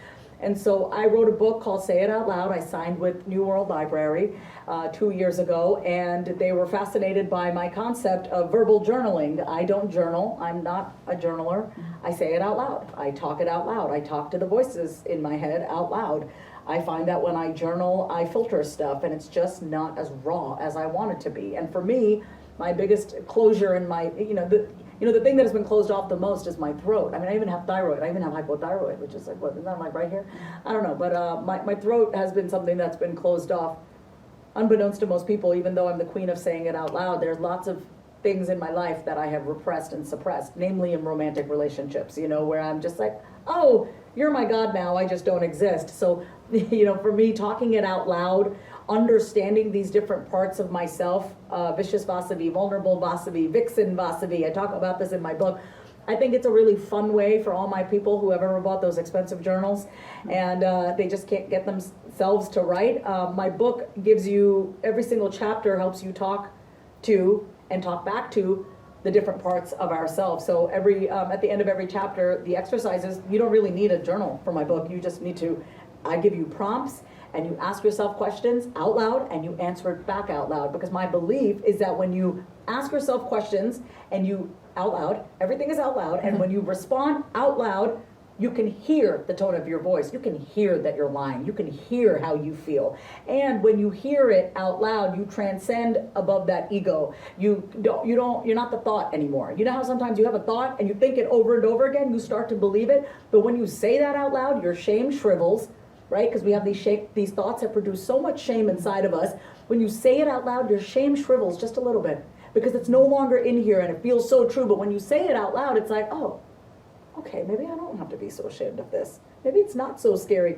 And so I wrote a book called Say It Out Loud. I signed with New World Library 2 years ago, and they were fascinated by my concept of verbal journaling. I don't journal. I'm not a journaler. I say it out loud. I talk it out loud. I talk to the voices in my head out loud. I find that when I journal, I filter stuff, and it's just not as raw as I want it to be. And for me, my biggest closure in my, the thing that has been closed off the most is my throat. I mean, I even have thyroid. I even have hypothyroid, which is like, what, isn't that like right here? I don't know, but my throat has been something that's been closed off, unbeknownst to most people, even though I'm the queen of saying it out loud. There's lots of things in my life that I have repressed and suppressed, namely in romantic relationships, where I'm just like, oh, you're my God now, I just don't exist. So, for me, talking it out loud, understanding these different parts of myself, vicious Vasavi, vulnerable Vasavi, vixen Vasavi, I talk about this in my book. I think it's a really fun way for all my people who have ever bought those expensive journals and they just can't get themselves to write. My book gives you, every single chapter helps you talk to and talk back to the different parts of ourselves. So at the end of every chapter, the exercises, you don't really need a journal for my book. You just need to, I give you prompts and you ask yourself questions out loud and you answer it back out loud. Because my belief is that when you ask yourself questions and you out loud, everything is out loud, and when you respond out loud, you can hear the tone of your voice. You can hear that you're lying. You can hear how you feel. And when you hear it out loud, you transcend above that ego. You're not the thought anymore. You know how sometimes you have a thought and you think it over and over again, you start to believe it, but when you say that out loud, your shame shrivels, right? Because we have these thoughts that produce so much shame inside of us. When you say it out loud, your shame shrivels just a little bit because it's no longer in here and it feels so true. But when you say it out loud, it's like, oh, okay, maybe I don't have to be so ashamed of this. Maybe it's not so scary.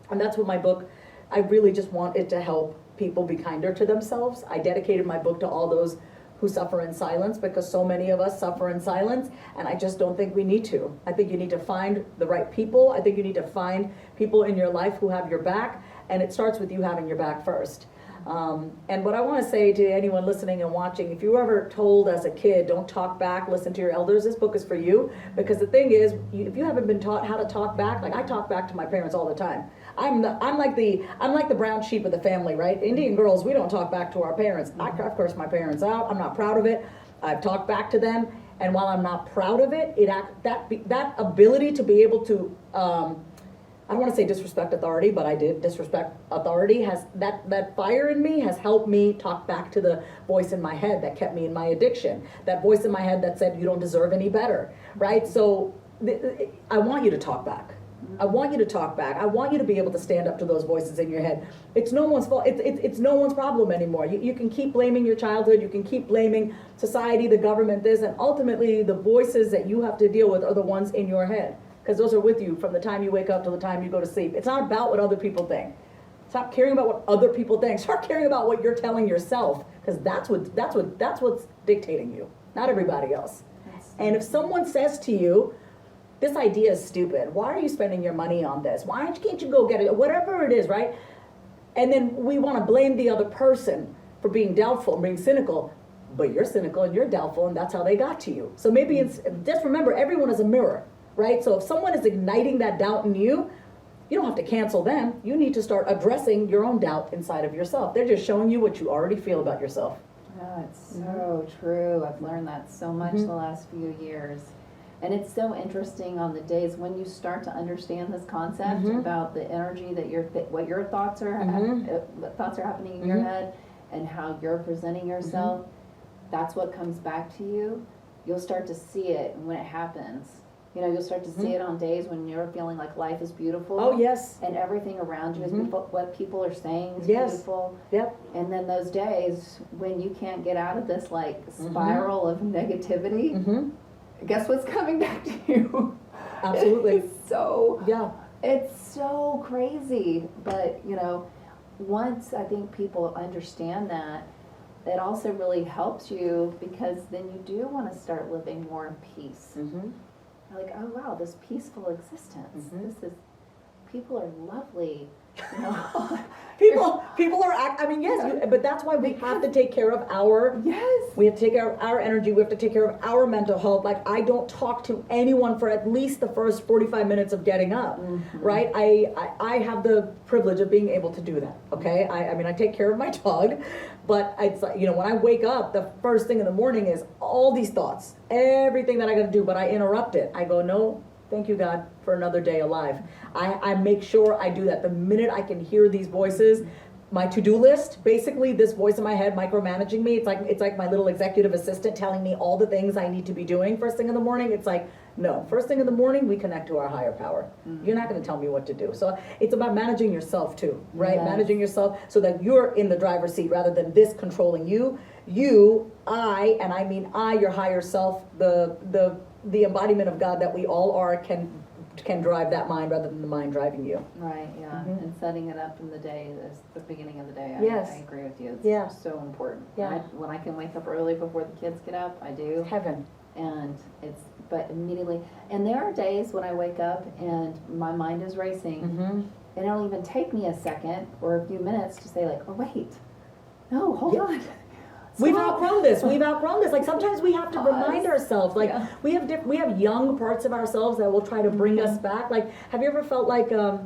And that's what my book, I really just want it to help people be kinder to themselves. I dedicated my book to all those who suffer in silence because so many of us suffer in silence, and I just don't think we need to. I think you need to find the right people. I think you need to find people in your life who have your back, and it starts with you having your back first. And what I want to say to anyone listening and watching, if you were ever told as a kid, don't talk back, listen to your elders, this book is for you. Because the thing is, if you haven't been taught how to talk back, like I talk back to my parents all the time. I'm like the brown sheep of the family, right? Indian girls, we don't talk back to our parents. I curse my parents out. I'm not proud of it. I've talked back to them, and while I'm not proud of it, that ability to be able to I don't want to say disrespect authority, but I did disrespect authority. That fire in me has helped me talk back to the voice in my head that kept me in my addiction. That voice in my head that said you don't deserve any better, right? So I want you to talk back. I want you to talk back. I want you to be able to stand up to those voices in your head. It's no one's fault. It's no one's problem anymore. You can keep blaming your childhood. You can keep blaming society, the government, this, and ultimately the voices that you have to deal with are the ones in your head. Because those are with you from the time you wake up to the time you go to sleep. It's not about what other people think. Stop caring about what other people think. Start caring about what you're telling yourself, because that's what's dictating you, not everybody else. And if someone says to you, this idea is stupid, why are you spending your money on this? Can't you go get it? Whatever it is, right? And then we want to blame the other person for being doubtful and being cynical, but you're cynical and you're doubtful, and that's how they got to you. So maybe just remember, everyone is a mirror. Right? So if someone is igniting that doubt in you, you don't have to cancel them. You need to start addressing your own doubt inside of yourself. They're just showing you what you already feel about yourself. Oh, it's so true. I've learned that so much the last few years. And it's so interesting on the days when you start to understand this concept about the energy that what your thoughts are, what thoughts are happening in your head and how you're presenting yourself. that's what comes back to you, you'll start to see it when it happens. You know, you'll start to see it on days when you're feeling like life is beautiful. Oh, yes. And everything around you is beautiful, what people are saying is Yes. beautiful. Yep. And then those days when you can't get out of this like spiral of negativity, guess what's coming back to you? Absolutely. It's so crazy. But, you know, once I think people understand that, it also really helps you, because then you do want to start living more in peace. You're like, oh wow, this peaceful existence. This is, people are lovely. You know? people are but that's why we have to take care of our, we have to take care of our energy, we have to take care of our mental health. Like, I don't talk to anyone for at least the first 45 minutes of getting up, right? I have the privilege of being able to do that, okay? I mean, I take care of my dog, but it's like, you know, when I wake up, the first thing in the morning is all these thoughts, everything that I gotta do, but I interrupt it. I go, no, thank you, God, for another day alive. I make sure I do that. The minute I can hear these voices, my to-do list, basically this voice in my head micromanaging me, it's like my little executive assistant telling me all the things I need to be doing first thing in the morning. It's like, no, first thing in the morning, we connect to our higher power. You're not going to tell me what to do. So it's about managing yourself too, right? Managing yourself so that you're in the driver's seat rather than this controlling you. You, I, and I mean I, your higher self, the embodiment of God that we all are, can drive that mind rather than the mind driving you. Right, yeah. And setting it up in the day, as the beginning of the day. Yes. I agree with you. It's so important. Yeah. When I can wake up early before the kids get up, I do. Heaven. And but immediately, and there are days when I wake up and my mind is racing, and it'll even take me a second or a few minutes to say like, oh wait, no, hold on. We've outgrown this. Like, sometimes we have to remind ourselves. Like, we have young parts of ourselves that will try to bring us back. Like, have you ever felt like I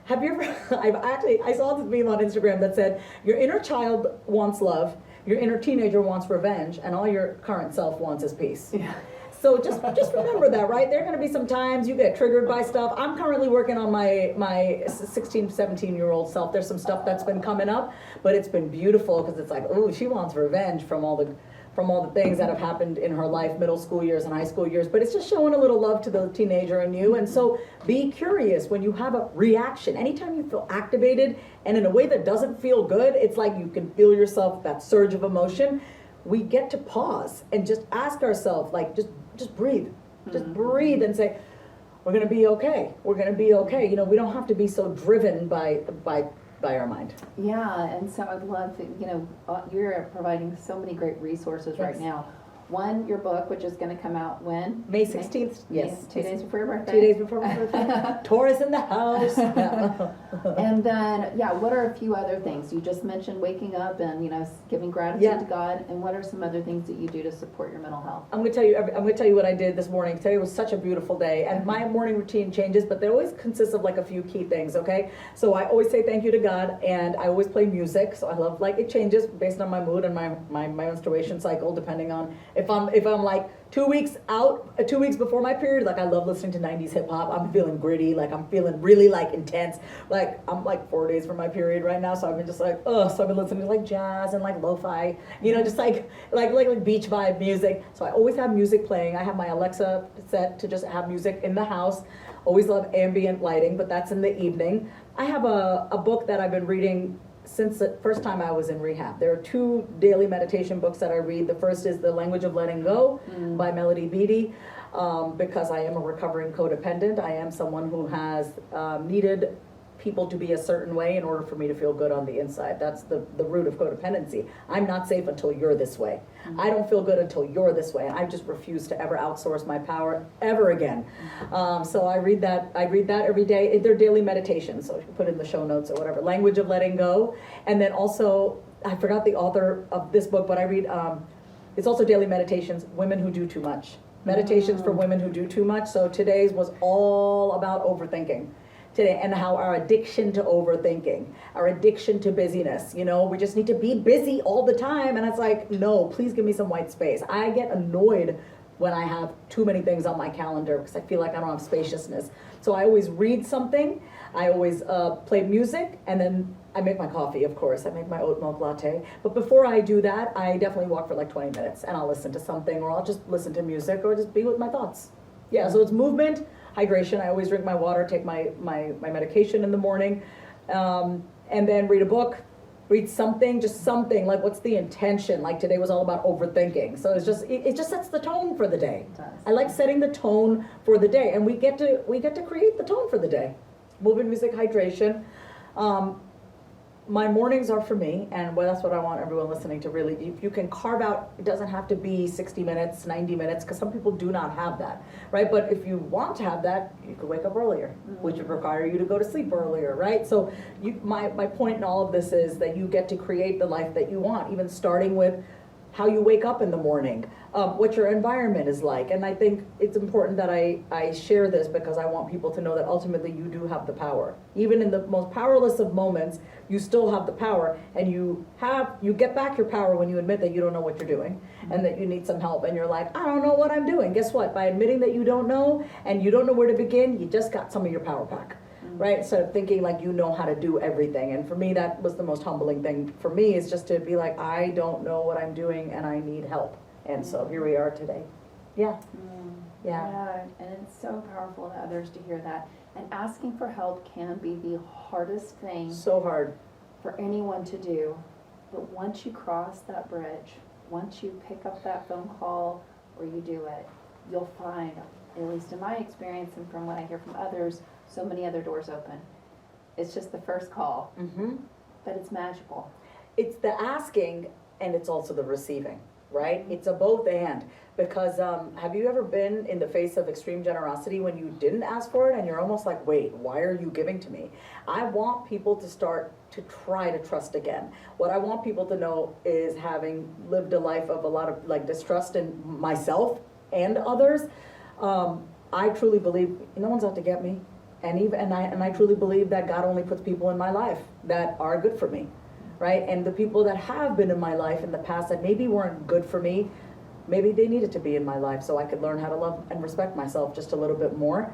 saw this meme on Instagram that said, your inner child wants love, your inner teenager wants revenge, and all your current self wants is peace. Yeah. So just remember that, right? There are going to be some times you get triggered by stuff. I'm currently working on my 16, 17-year-old self. There's some stuff that's been coming up, but it's been beautiful because it's like, oh, she wants revenge from all the things that have happened in her life, middle school years and high school years. But it's just showing a little love to the teenager in you. And so be curious when you have a reaction. Anytime you feel activated and in a way that doesn't feel good, it's like you can feel yourself, that surge of emotion. We get to pause and just ask ourselves, like, just breathe. Just breathe and say, we're going to be okay. We're going to be okay. You know, we don't have to be so driven by our mind. Yeah, and so I'd love to, you know, you're providing so many great resources right now. One, your book, which is going to come out when? May 16th. Yes. 2 days before your birthday. 2 days before my birthday. Taurus in the house. Yeah. And then, what are a few other things? You just mentioned waking up and, you know, giving gratitude to God. And what are some other things that you do to support your mental health? I'm going to tell you what I did this morning. Today was such a beautiful day. And my morning routine changes, but they always consist of like a few key things, okay? So I always say thank you to God, and I always play music. So I love, like, it changes based on my mood and my menstruation cycle, depending on if I'm like 2 weeks out, 2 weeks before my period, like I love listening to 90s hip hop. I'm feeling gritty, like I'm feeling really like intense. Like I'm like 4 days from my period right now, so I've been just like, so I've been listening to like jazz and like lo-fi, you know, just like beach vibe music. So I always have music playing. I have my Alexa set to just have music in the house. Always love ambient lighting, but that's in the evening. I have a book that I've been reading since the first time I was in rehab. There are 2 daily meditation books that I read. The first is The Language of Letting Go by Melody Beattie, because I am a recovering codependent. I am someone who has needed people to be a certain way in order for me to feel good on the inside. That's the root of codependency. I'm not safe until you're this way. I don't feel good until you're this way. And I just refuse to ever outsource my power ever again. So I read that every day. They're daily meditations, so you can put it in the show notes or whatever. Language of Letting Go. And then also, I forgot the author of this book, but I read, it's also daily meditations, Women Who Do Too Much. Meditations for women who do too much. So today's was all about overthinking today, and how our addiction to overthinking, our addiction to busyness, you know, we just need to be busy all the time. And it's like, no, please give me some white space. I get annoyed when I have too many things on my calendar because I feel like I don't have spaciousness. So I always read something, I always play music, and then I make my coffee, of course. I make my oat milk latte. But before I do that, I definitely walk for like 20 minutes and I'll listen to something, or I'll just listen to music, or just be with my thoughts. Yeah, so it's movement, hydration. I always drink my water, take my medication in the morning, and then read a book, read something, just something, like what's the intention? Like today was all about overthinking. So it just sets the tone for the day. It does. I like setting the tone for the day, and we get to create the tone for the day. Movement, music, hydration. My mornings are for me, and that's what I want everyone listening to really, if you can carve out, it doesn't have to be 60 minutes, 90 minutes, because some people do not have that, right? But if you want to have that, you could wake up earlier, which would require you to go to sleep earlier, right? So my point in all of this is that you get to create the life that you want, even starting with how you wake up in the morning, what your environment is like. And I think it's important that I share this because I want people to know that ultimately you do have the power. Even in the most powerless of moments, you still have the power, and you get back your power when you admit that you don't know what you're doing and that you need some help, and you're like, I don't know what I'm doing. Guess what? By admitting that you don't know and you don't know where to begin, you just got some of your power back. Right? Instead of thinking like you know how to do everything. And for me, that was the most humbling thing for me, is just to be like, I don't know what I'm doing and I need help. And so here we are today. Yeah. Yeah, and it's so powerful to others to hear that. And asking for help can be the hardest thing So hard. for anyone to do. But once you cross that bridge, once you pick up that phone call or you do it, you'll find, at least in my experience and from what I hear from others, so many other doors open. It's just the first call, but it's magical. It's the asking, and it's also the receiving, right? It's a both and. Because have you ever been in the face of extreme generosity when you didn't ask for it and you're almost like, wait, why are you giving to me? I want people to start to try to trust again. What I want people to know is, having lived a life of a lot of like distrust in myself and others, I truly believe no one's out to get me. And I truly believe that God only puts people in my life that are good for me, right? And the people that have been in my life in the past that maybe weren't good for me, maybe they needed to be in my life so I could learn how to love and respect myself just a little bit more.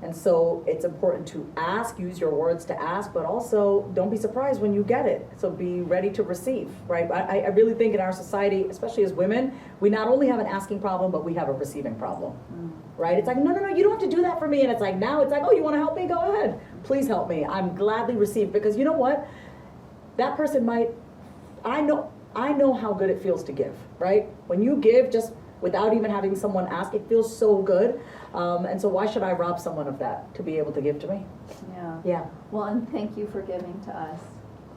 And so it's important to ask, use your words to ask, but also don't be surprised when you get it. So be ready to receive, right? I really think in our society, especially as women, we not only have an asking problem, but we have a receiving problem, right? It's like, no, you don't have to do that for me. And it's like, now it's like, oh, you want to help me? Go ahead. Please help me. I'm gladly received, because you know what? That person might, I know how good it feels to give, right? When you give just without even having someone ask, it feels so good. And so why should I rob someone of that to be able to give to me? Yeah. Well, and thank you for giving to us.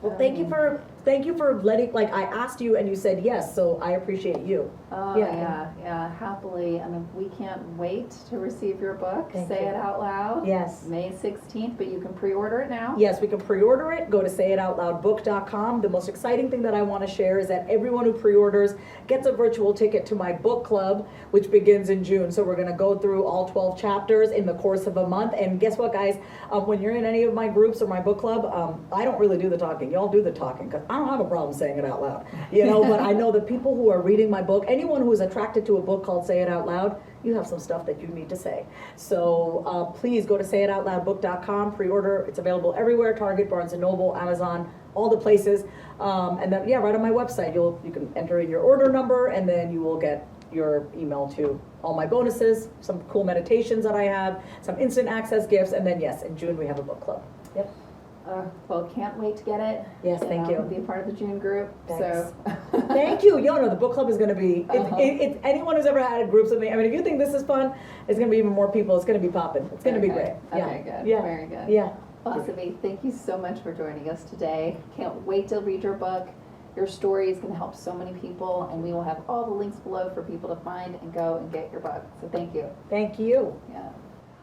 Well, thank you for letting, like, I asked you and you said yes, so I appreciate you. Oh, yeah, happily. And we can't wait to receive your book, Say It Out Loud. Yes. May 16th, but you can pre-order it now. Yes, we can pre-order it. Go to sayitoutloudbook.com. The most exciting thing that I want to share is that everyone who pre-orders gets a virtual ticket to my book club, which begins in June. So we're going to go through all 12 chapters in the course of a month. And guess what, guys? When you're in any of my groups or my book club, I don't really do the talking. Y'all do the talking, because I don't have a problem saying it out loud, but I know the people who are reading my book, anyone who is attracted to a book called Say It Out Loud, you have some stuff that you need to say. So please go to sayitoutloudbook.com, pre-order. It's available everywhere: Target, Barnes & Noble, Amazon, all the places. And then, right on my website, you can enter in your order number, and then you will get your email to all my bonuses, some cool meditations that I have, some instant access gifts, and then, yes, in June we have a book club. Yep. Well, can't wait to get it. Yes, thank you. Be a part of the June group. Thanks. So thank you. The book club is going to be, it's anyone who's ever had groups with me. I mean, if you think this is fun, it's going to be even more people. It's going to be popping. It's going to be great. Okay, good. Yeah. Very good. Yeah. Vasavi, thank you so much for joining us today. Can't wait to read your book. Your story is going to help so many people, and we will have all the links below for people to find and go and get your book. So thank you. Thank you. Yeah.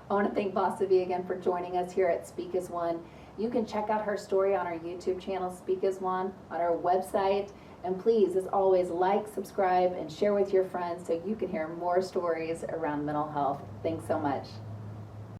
I want to thank Vasavi again for joining us here at Speak as One. You can check out her story on our YouTube channel, Speak as One, on our website. And please, as always, like, subscribe, and share with your friends so you can hear more stories around mental health. Thanks so much.